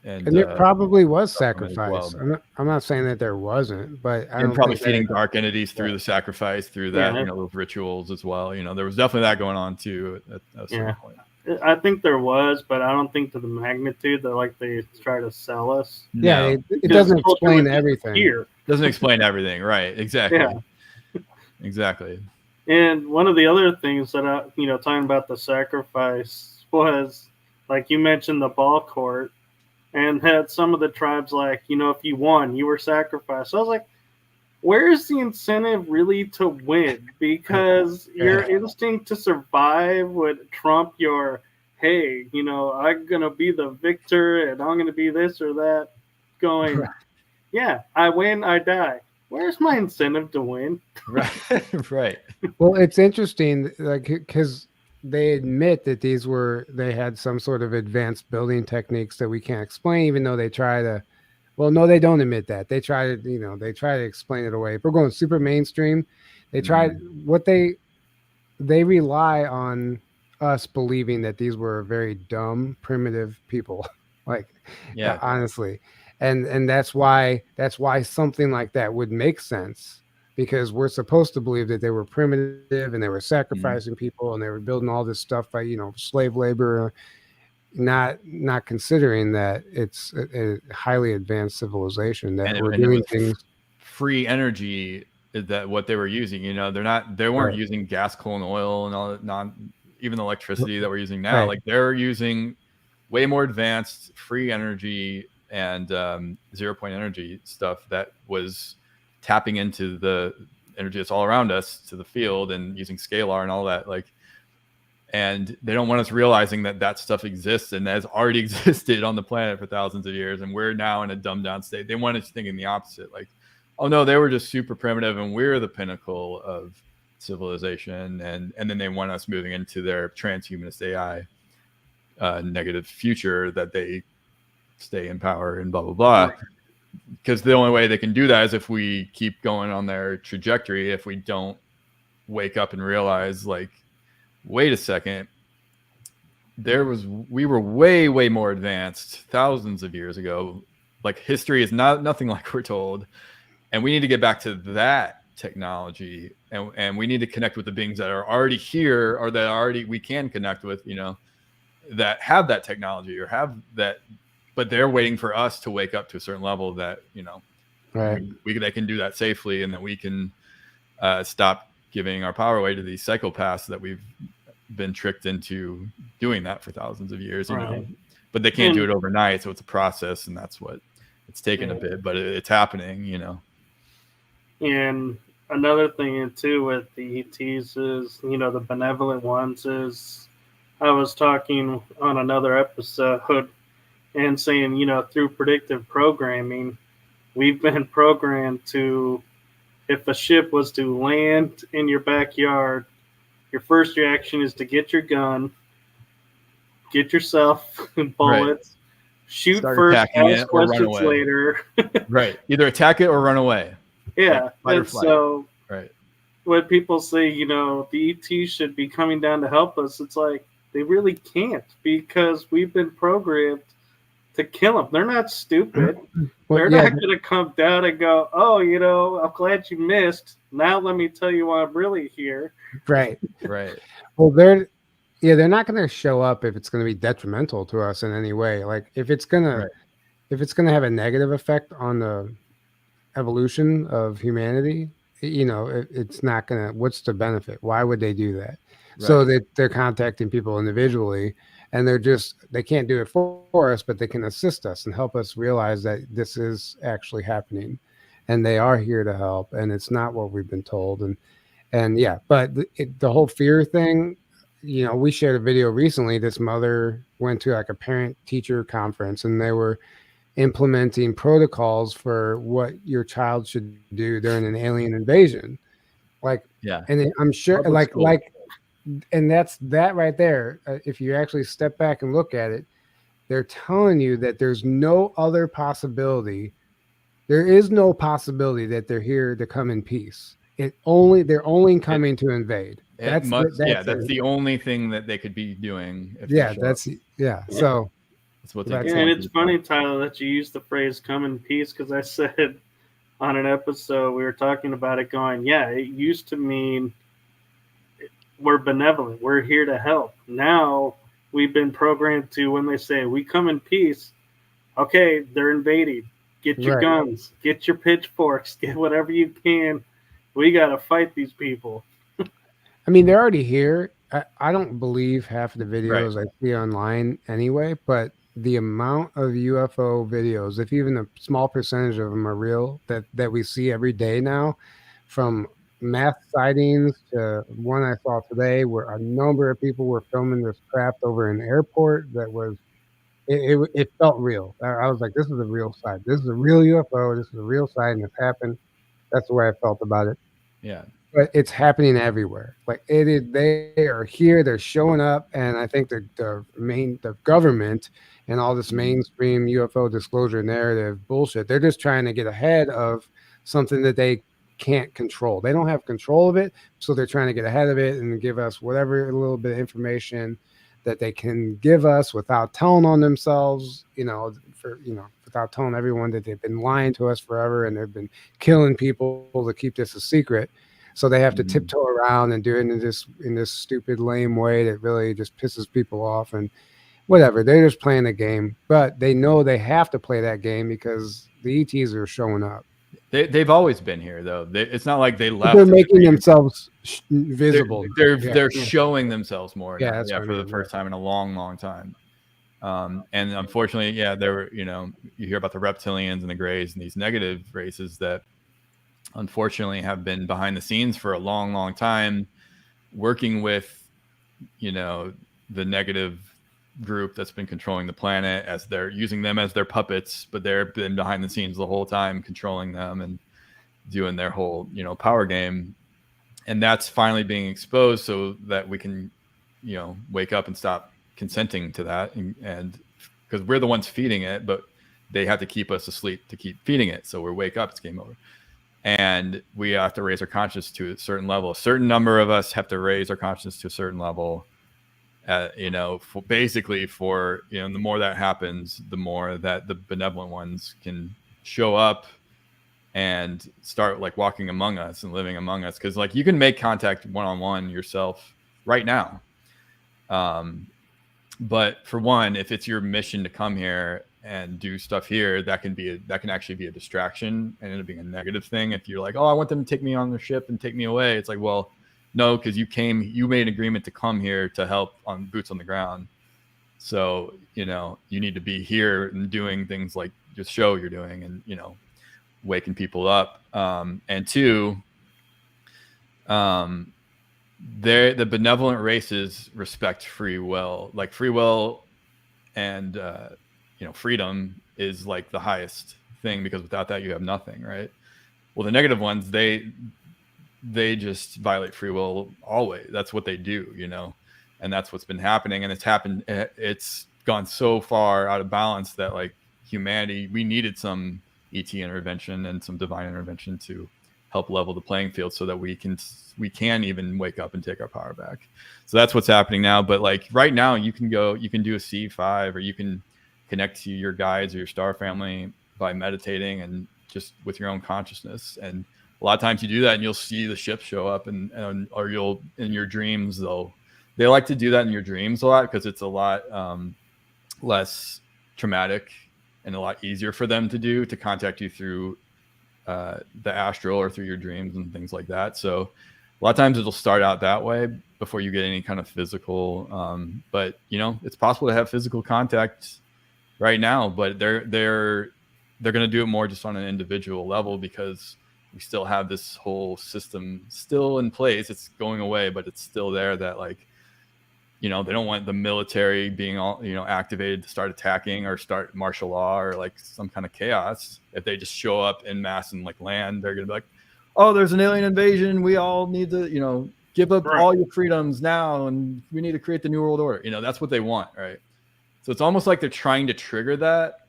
and there probably was sacrifice. Well. I'm not saying that there wasn't, but I don't probably think feeding dark entities through the sacrifice, through that, you know, those rituals as well. You know, there was definitely that going on too at a certain point. I think there was, but I don't think to the magnitude that like they try to sell us. Yeah, no. It doesn't explain everything. Here. Doesn't explain everything, right? Exactly. Yeah. Exactly. And one of the other things that I, you know, talking about the sacrifice was, like you mentioned, the ball court, and had some of the tribes like, you know, if you won, you were sacrificed. So I was like, where is the incentive really to win? Because your instinct to survive would trump your, hey, you know, I'm going to be the victor and I'm going to be this or that. Going, yeah, I win, I die. Where's my incentive to win? Right. Right. Well, it's interesting, like, because they admit that they had some sort of advanced building techniques that we can't explain, even though they try to. Well, no, they don't admit that. They try to explain it away. If we're going super mainstream, they try what they rely on us believing that these were very dumb, primitive people. Like, yeah, honestly. And that's why something like that would make sense, because we're supposed to believe that they were primitive and they were sacrificing people and they were building all this stuff by, you know, slave labor, not considering that it's a highly advanced civilization that we're doing things. Free energy is that what they were using. You know, they weren't using gas, coal, and oil and all that, even the electricity that we're using now. Like, they're using way more advanced free energy and 0-point energy stuff that was tapping into the energy that's all around us to the field and using scalar and all that. Like, And they don't want us realizing that that stuff exists and has already existed on the planet for thousands of years. And we're now in a dumbed down state. They want us thinking the opposite. Like, oh no, they were just super primitive and we're the pinnacle of civilization. And then they want us moving into their transhumanist AI negative future, that they stay in power and blah, blah, blah. Because the only way they can do that is if we keep going on their trajectory. If we don't wake up and realize, like, wait a second, we were way more advanced thousands of years ago. Like, history is nothing like we're told, and we need to get back to that technology, and we need to connect with the beings that are already here, or that already we can connect with, that have that technology or have that, but they're waiting for us to wake up to a certain level that right, they can do that safely, and that we can stop giving our power away to these psychopaths that we've been tricked into doing that for thousands of years, but they can't do it overnight. So it's a process, and that's what it's taken a bit, but it's happening, And another thing too with the ETs is, the benevolent ones is, I was talking on another episode and saying, through predictive programming, we've been programmed to, if a ship was to land in your backyard, your first reaction is to get your gun, get yourself bullets, shoot first, ask questions later. Right. Either attack it or run away. Yeah. And so right, when people say, the ET should be coming down to help us, it's like, they really can't, because we've been programmed to kill them. They're not stupid. They're not going to come down and go, oh, I'm glad you missed. Now let me tell you why I'm really here. Right. Well, they're not going to show up if it's going to be detrimental to us in any way. Like, if it's going to have a negative effect on the evolution of humanity, it's not going to. What's the benefit? Why would they do that? Right. So they're contacting people individually, and they can't do it for us, but they can assist us and help us realize that this is actually happening, and they are here to help, and it's not what we've been told. And yeah, but the whole fear thing, we shared a video recently. This mother went to like a parent-teacher conference, and they were implementing protocols for what your child should do during an alien invasion. Like, yeah, and I'm sure, and that's that right there. If you actually step back and look at it, they're telling you that there's no other possibility. There is no possibility that they're here to come in peace. They're only coming to invade. That's the only thing that they could be doing. So that's what they're and it's funny, Tyler, that you used the phrase "come in peace," because I said on an episode we were talking about it, going, it used to mean we're benevolent, we're here to help. Now we've been programmed to, when they say we come in peace, okay, they're invading. Get your guns, get your pitchforks, get whatever you can. We got to fight these people. I mean, they're already here. I don't believe half of the videos I see online anyway, but the amount of UFO videos, if even a small percentage of them are real, that we see every day now, from mass sightings to one I saw today where a number of people were filming this craft over an airport that was, it felt real. I was like, this is a real sight. This is a real UFO. This is a real sight, and it's happened. That's the way I felt about it. Yeah. But it's happening everywhere. Like, they are here. They're showing up, and I think the government and all this mainstream UFO disclosure narrative bullshit, they're just trying to get ahead of something that they can't control. They don't have control of it, so they're trying to get ahead of it and give us whatever little bit of information that they can give us without telling on themselves, without telling everyone that they've been lying to us forever and they've been killing people to keep this a secret. So they have to tiptoe around and do it in this stupid, lame way that really just pisses people off, and whatever. They're just playing a game, but they know they have to play that game because the ETs are showing up. They've always been here, though. It's not like they left. They're making themselves visible. They're showing themselves more. Yeah, for the first time in a long, long time. And unfortunately, there were, you hear about the reptilians and the Greys and these negative races that unfortunately have been behind the scenes for a long, long time, working with the negative group that's been controlling the planet, as they're using them as their puppets, but they've been behind the scenes the whole time controlling them and doing their whole power game. And that's finally being exposed so that we can wake up and stop consenting to that, and because we're the ones feeding it, but they have to keep us asleep to keep feeding it. So we wake up, it's game over. And we have to raise our consciousness to a certain level. A certain number of us have to raise our consciousness to a certain level. The more that happens, the more that the benevolent ones can show up and start like walking among us and living among us. Because like you can make contact one-on-one yourself right now. But for one, if it's your mission to come here and do stuff here, that can actually be a distraction and end up being a negative thing. If you're like, oh, I want them to take me on their ship and take me away, it's like, well, no, because you made an agreement to come here to help on boots on the ground. So you need to be here and doing things like just show you're doing and waking people up. And two, the benevolent races respect free will. Like free will and freedom is like the highest thing, because without that you have nothing, right? Well, the negative ones, they just violate free will always. That's what they do, and that's what's been happening. And it's gone so far out of balance that like humanity, we needed some ET intervention and some divine intervention to help level the playing field so that we can even wake up and take our power back. So that's what's happening now. But like right now you can do a C5, or you can connect to your guides or your star family by meditating and just with your own consciousness. And a lot of times you do that and you'll see the ship show up or you'll, in your dreams, they like to do that in your dreams a lot because it's a lot less traumatic and a lot easier for them to contact you through the astral or through your dreams and things like that. So a lot of times it'll start out that way before you get any kind of physical, but it's possible to have physical contact right now, but they're going to do it more just on an individual level, because we still have this whole system still in place. It's going away, but it's still there, that like, they don't want the military being all, activated to start attacking or start martial law or like some kind of chaos. If they just show up en masse and like land, they're going to be like, oh, there's an alien invasion. We all need to, give up all your freedoms now. And we need to create the new world order. That's what they want. Right. So it's almost like they're trying to trigger that.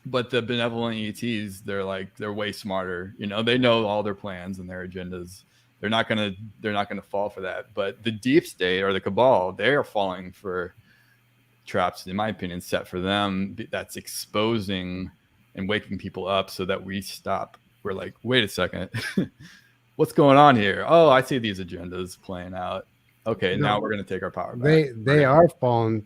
But the benevolent ETs, they're way smarter. They know all their plans and their agendas. They're not gonna fall for that. But the deep state or the cabal, they are falling for traps, in my opinion, set for them. That's exposing and waking people up so that we stop. We're like, wait a second, what's going on here? Oh, I see these agendas playing out. Okay, now we're gonna take our power back. They are falling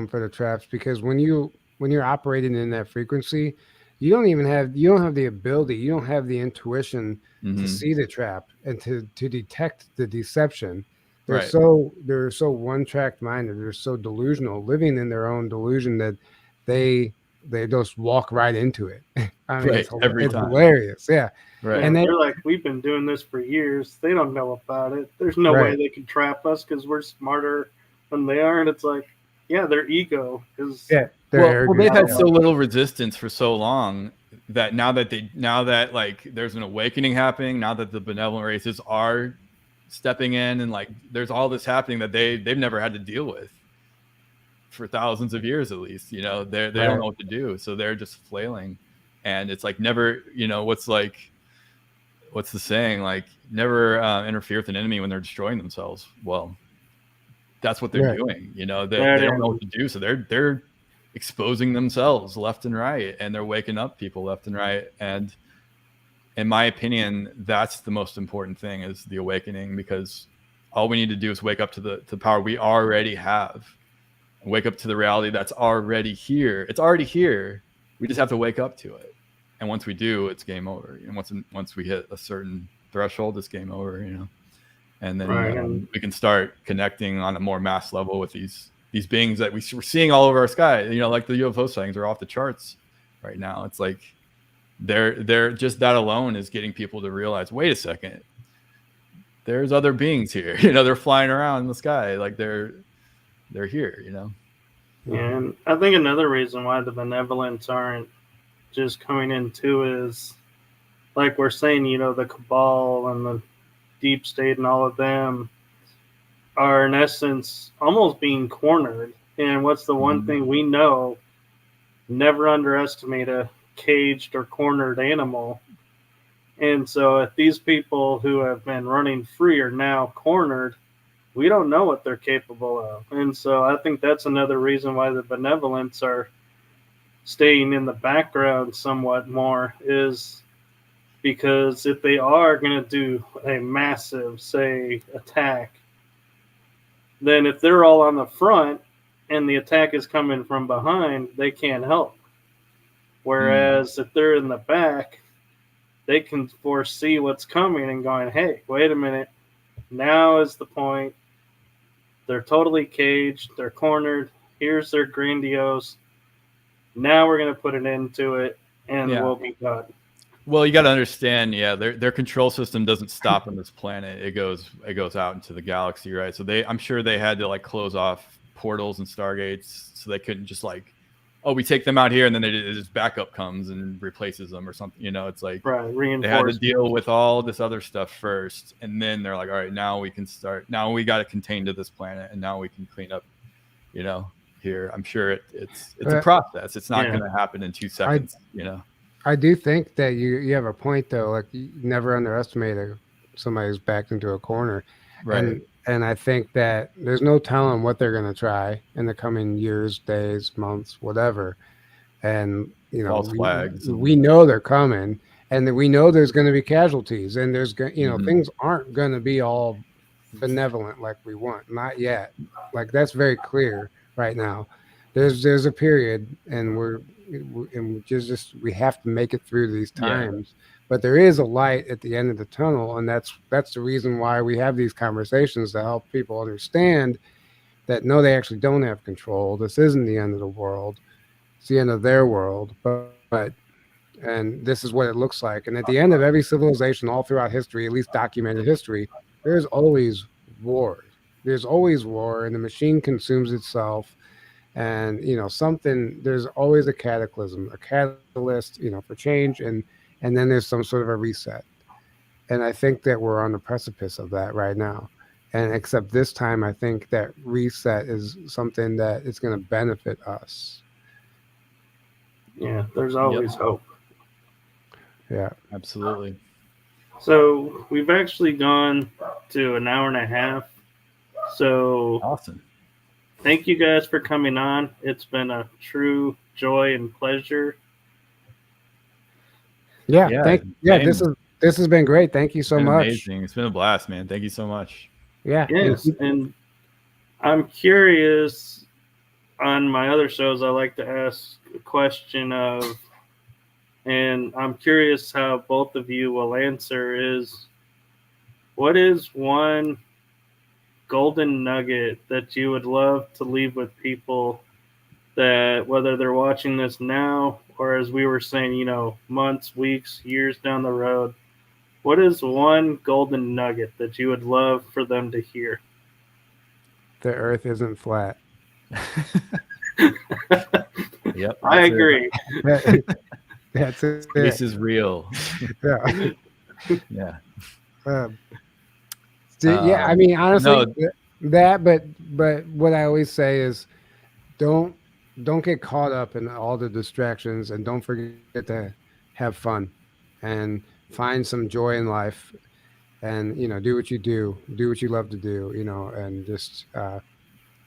for the traps, because when you're operating in that frequency, you don't have the ability, you don't have the intuition to see the trap and to detect the deception. They're so one-track minded, they're so delusional, living in their own delusion, that they just walk right into it. I mean, it's hilarious. Yeah. Right. And they're like, we've been doing this for years. They don't know about it. There's no way they can trap us because we're smarter than they are. And it's like, yeah, their ego is. Yeah. Well, they've had so little resistance for so long that now that like there's an awakening happening, now that the benevolent races are stepping in and like there's all this happening that they've never had to deal with for thousands of years at least. They don't know what to do, so they're just flailing. And it's like never, what's the saying, like never interfere with an enemy when they're destroying themselves. Well, that's what they're doing. They don't know what to do, so they're exposing themselves left and right, and they're waking up people left and right. And in my opinion, that's the most important thing, is the awakening, because all we need to do is wake up to the power we already have, and wake up to the reality that's already here. It's already here. We just have to wake up to it. And once we do, it's game over. And once we hit a certain threshold, it's game over, and then we can start connecting on a more mass level with these beings that we're seeing all over our sky. Like the UFO sightings are off the charts right now. It's like they're just, that alone is getting people to realize, wait a second, there's other beings here. You know, they're flying around in the sky, like they're here. You know. And I think another reason why the benevolents aren't just coming in too is, like we're saying, you know, the cabal and the deep state and all of them are in essence almost being cornered. And what's the one thing we know? Never underestimate a caged or cornered animal. And so if these people who have been running free are now cornered, we don't know what they're capable of. And so I think that's another reason why the benevolents are staying in the background somewhat more, is because if they are going to do a massive, say, attack, then if they're all on the front and the attack is coming from behind, they can't help. Whereas if they're in the back, they can foresee what's coming and going, hey, wait a minute, now is the point. They're totally caged. They're cornered. Here's their grandiose. Now we're going to put an end to it, and we'll be done. Well, you got to understand, their control system doesn't stop on this planet. It goes out into the galaxy, right? So I'm sure they had to like close off portals and stargates, so they couldn't just like, oh, we take them out here, and then just backup comes and replaces them or something. You know, it's like they had to deal with all this other stuff first, and then they're like, all right, now we can start. Now we got to contain to this planet, and now we can clean up. You know, here I'm sure it's a process. It's not going to happen in 2 seconds. You know. I do think that you have a point though. Like, you never underestimate somebody who's backed into a corner, right? And I think that there's no telling what they're going to try in the coming years, days, months, whatever. And you know, false flags. We know they're coming, and we know there's going to be casualties, and there's things aren't going to be all benevolent like we want. Not yet. Like, that's very clear right now. There's a period, and we have to make it through these times. But there is a light at the end of the tunnel, and that's the reason why we have these conversations, to help people understand that no, they actually don't have control. This isn't the end of the world. It's the end of their world. But and this is what it looks like. And at the end of every civilization all throughout history, at least documented history, there's always war. There's always war, and the machine consumes itself. And, there's always a cataclysm, a catalyst, for change. And then there's some sort of a reset. And I think that we're on the precipice of that right now. And except this time, I think that reset is something that is going to benefit us. Yeah, there's always hope. Yeah, absolutely. So we've actually gone to an hour and a half. So awesome. Thank you guys for coming on. It's been a true joy and pleasure. Yeah. This has been great. Thank you so much. Amazing. It's been a blast, man. Thank you so much. Yeah. Yes, and I'm curious. On my other shows, I like to ask a question of, and I'm curious how both of you will answer, is what is one golden nugget that you would love to leave with people, that whether they're watching this now or, as we were saying, months, weeks, years down the road, what is one golden nugget that you would love for them to hear? The earth isn't flat. Yep. I agree. That's it. This is real. Yeah. Yeah. I mean, honestly, but what I always say is, don't get caught up in all the distractions, and don't forget to have fun and find some joy in life, and do what you love to do, and just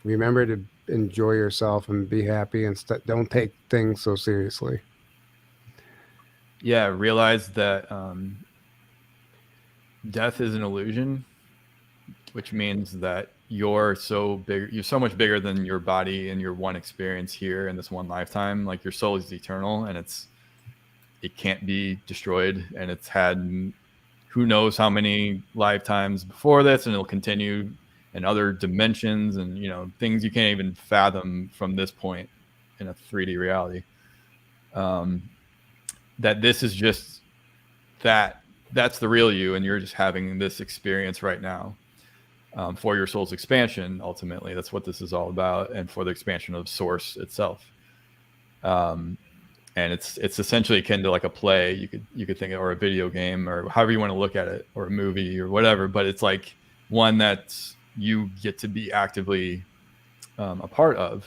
remember to enjoy yourself and be happy, and don't take things so seriously. Yeah, realize that death is an illusion, which means that you're so much bigger than your body and your one experience here in this one lifetime. Like, your soul is eternal, and it can't be destroyed, and it's had who knows how many lifetimes before this, and it'll continue in other dimensions, and things you can't even fathom from this point in a 3D reality. That this is just that that's the real you, and you're just having this experience right now for your soul's expansion. Ultimately, that's what this is all about, and for the expansion of Source itself. And it's essentially akin to like a play, you could think of, or a video game, or however you want to look at it, or a movie or whatever. But it's like one that you get to be actively a part of,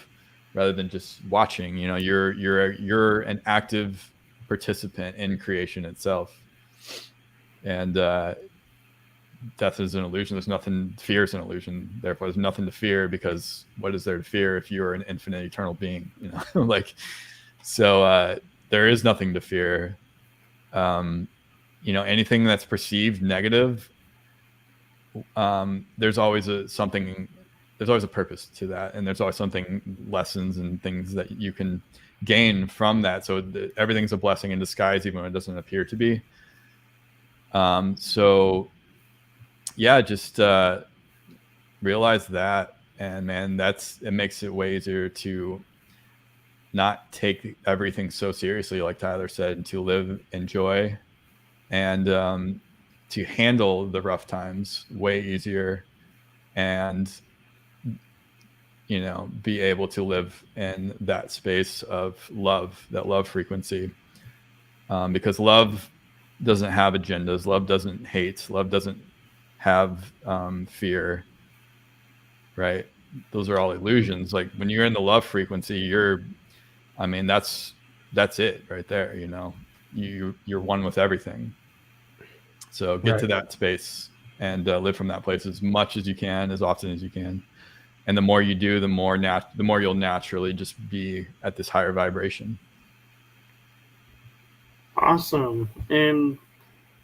rather than just watching. You know, you're an active participant in creation itself. And death is an illusion. There's nothing. Fear is an illusion. Therefore, there's nothing to fear, because what is there to fear if you are an infinite, eternal being? You know, like. So there is nothing to fear. You know, anything that's perceived negative, there's always a purpose to that, and there's always something, lessons and things that you can gain from that. So everything's a blessing in disguise, even when it doesn't appear to be. So yeah, just realize that, and man, it makes it way easier to not take everything so seriously, like Tyler said, and to live in joy, and to handle the rough times way easier, and, you know, be able to live in that space of love, that love frequency, because love doesn't have agendas. Love doesn't hate. Love doesn't have fear, right? Those are all illusions. Like when you're in the love frequency, that's it right there. You know, you're one with everything. So get to that space and live from that place as much as you can, as often as you can. And the more you do, the more you'll naturally just be at this higher vibration. Awesome. And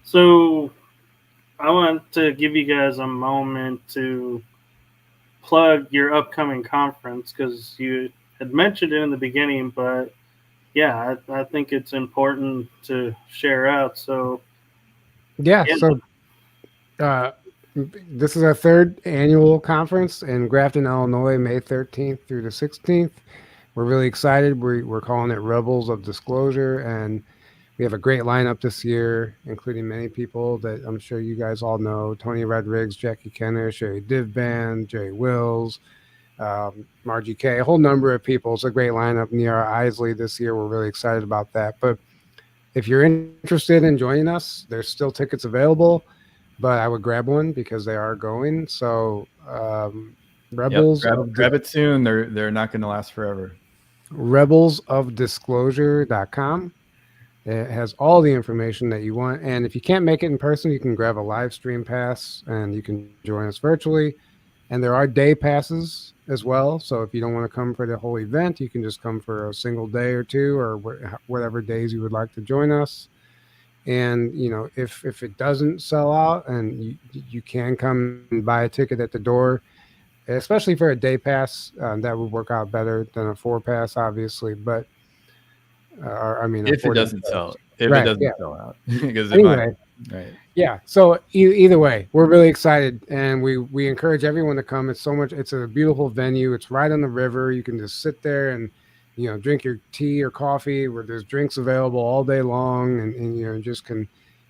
so I want to give you guys a moment to plug your upcoming conference, because you had mentioned it in the beginning, but yeah, I think it's important to share out. So so this is our third annual conference in Grafton, Illinois, May 13th through the 16th. We're really excited. We're calling it Rebels of Disclosure, and we have a great lineup this year, including many people that I'm sure you guys all know: Tony Redriggs, Jackie Kenner, Sherry Divban, Jerry Wills, Margie K, a whole number of people. It's a great lineup. Niara Isley this year. We're really excited about that. But if you're interested in joining us, there's still tickets available, but I would grab one because they are going. So Rebels, grab it soon. They're not going to last forever. rebelsofdisclosure.com. It has all the information that you want. And if you can't make it in person, you can grab a live stream pass and you can join us virtually. And there are day passes as well. So if you don't want to come for the whole event, you can just come for a single day or two, or whatever days you would like to join us. And, you know, if it doesn't sell out, and you can come and buy a ticket at the door, especially for a day pass, that would work out better than a 4 pass, obviously. But if it doesn't sell out, because anyway, yeah. So either way, we're really excited, and we encourage everyone to come. It's a beautiful venue. It's right on the river. You can just sit there and, you know, drink your tea or coffee, where there's drinks available all day long, and you know,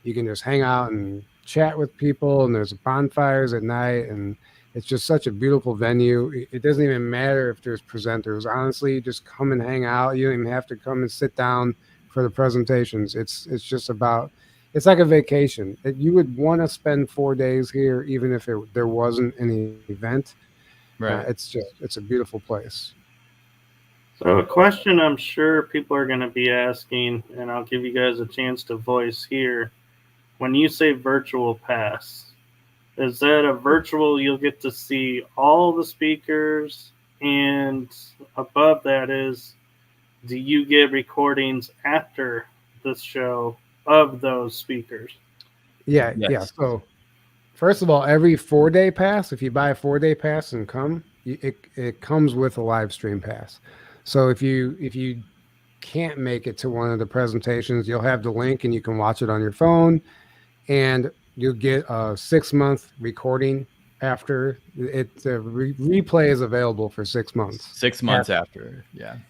you can just hang out and chat with people, and there's bonfires at night, and it's just such a beautiful venue. It doesn't even matter if there's presenters. Honestly, you just come and hang out. You don't even have to come and sit down for the presentations. It's just about, it's like a vacation. You would want to spend 4 days here, even if there wasn't any event. Right. It's a beautiful place. So a question I'm sure people are going to be asking, and I'll give you guys a chance to voice here. When you say virtual pass, is that a virtual, you'll get to see all the speakers, and above that is, do you get recordings after this show of those speakers? Yeah. So first of all, every 4-day pass, if you buy a 4-day pass and come, it comes with a live stream pass. So if you can't make it to one of the presentations, you'll have the link and you can watch it on your phone, and you'll get a 6-month recording after it. The replay is available for 6 months. 6 months after.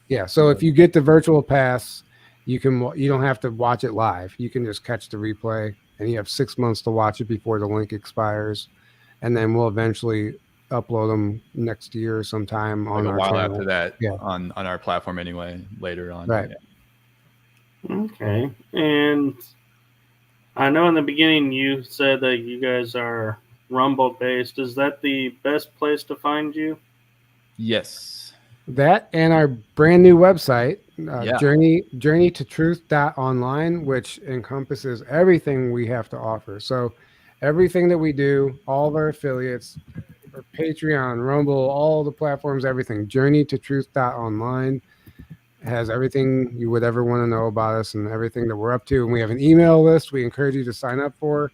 Yeah. So if you get the virtual pass, you don't have to watch it live. You can just catch the replay and you have 6 months to watch it before the link expires, and then we'll eventually upload them next year sometime on our channel. After that, on our platform anyway, later on. Right. Yeah. Okay. And I know in the beginning you said that you guys are Rumble based. Is that the best place to find you? Yes. That and our brand new website, journey to truth.online, which encompasses everything we have to offer. So everything that we do, all of our affiliates, our Patreon, Rumble, all the platforms, everything, journey to truth.online has everything you would ever want to know about us and everything that we're up to. And we have an email list we encourage you to sign up for,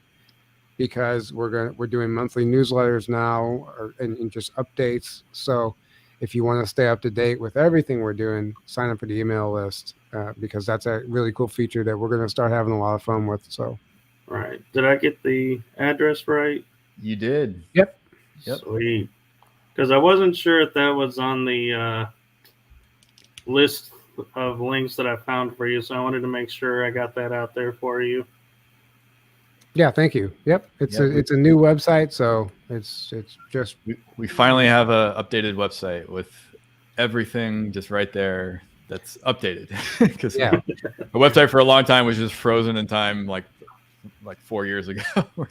because we're doing monthly newsletters now, and just updates. So if you want to stay up to date with everything we're doing, sign up for the email list, because that's a really cool feature that we're going to start having a lot of fun with. So, right. Did I get the address right? You did. Yep. Sweet. Because I wasn't sure if that was on the list of links that I found for you, so I wanted to make sure I got that out there for you. Yeah, thank you. Yep, it's a new website, so it's just we finally have a updated website with everything just right there that's updated, because the website for a long time was just frozen in time, like 4 years ago.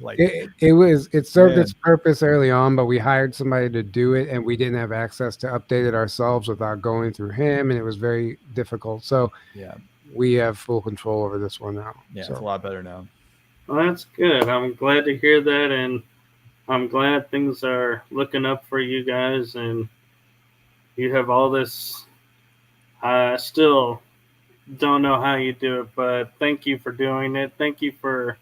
It served its purpose early on, but we hired somebody to do it, and we didn't have access to update it ourselves without going through him, and it was very difficult. So we have full control over this one now. It's a lot better now. Well, that's good. I'm glad to hear that, and I'm glad things are looking up for you guys, and you have all this. I still don't know how you do it, but thank you for doing it. Thank you for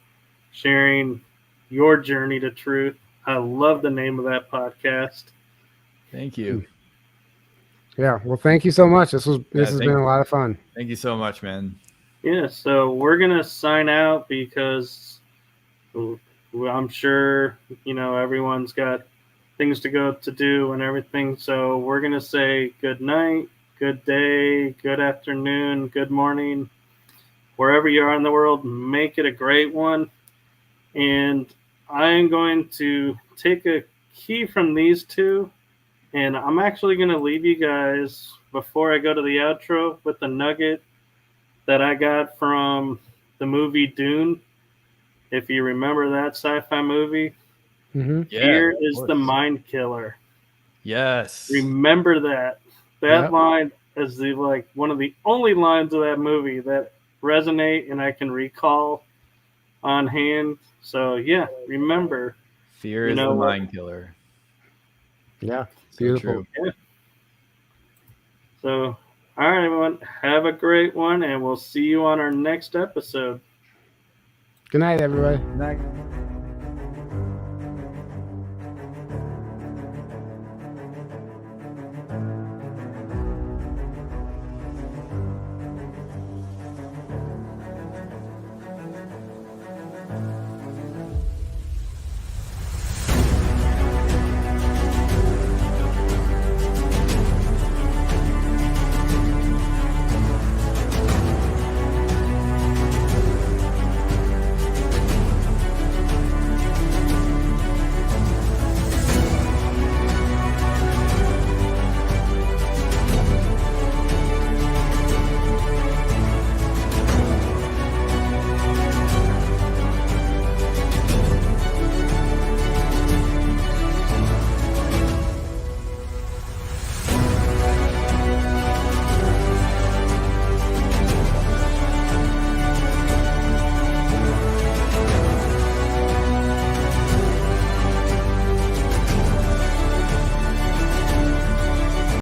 sharing your journey to truth. I love the name of that podcast. Thank you. Yeah, well, thank you so much. This has been a lot of fun. Thank you so much, man. Yeah, so we're gonna sign out because I'm sure everyone's got things to go to do and everything. So we're gonna say good night, good day, good afternoon, good morning, wherever you are in the world. Make it a great one. And I am going to take a key from these two, and I'm actually going to leave you guys before I go to the outro with the nugget that I got from the movie Dune. If you remember that sci-fi movie, fear is the mind killer. Yes. Remember that. That line is one of the only lines of that movie that resonate and I can recall on hand. So remember, fear is the mind killer. Yeah, beautiful. Yeah. So, all right, everyone, have a great one, and we'll see you on our next episode. Good night, everybody. Good night.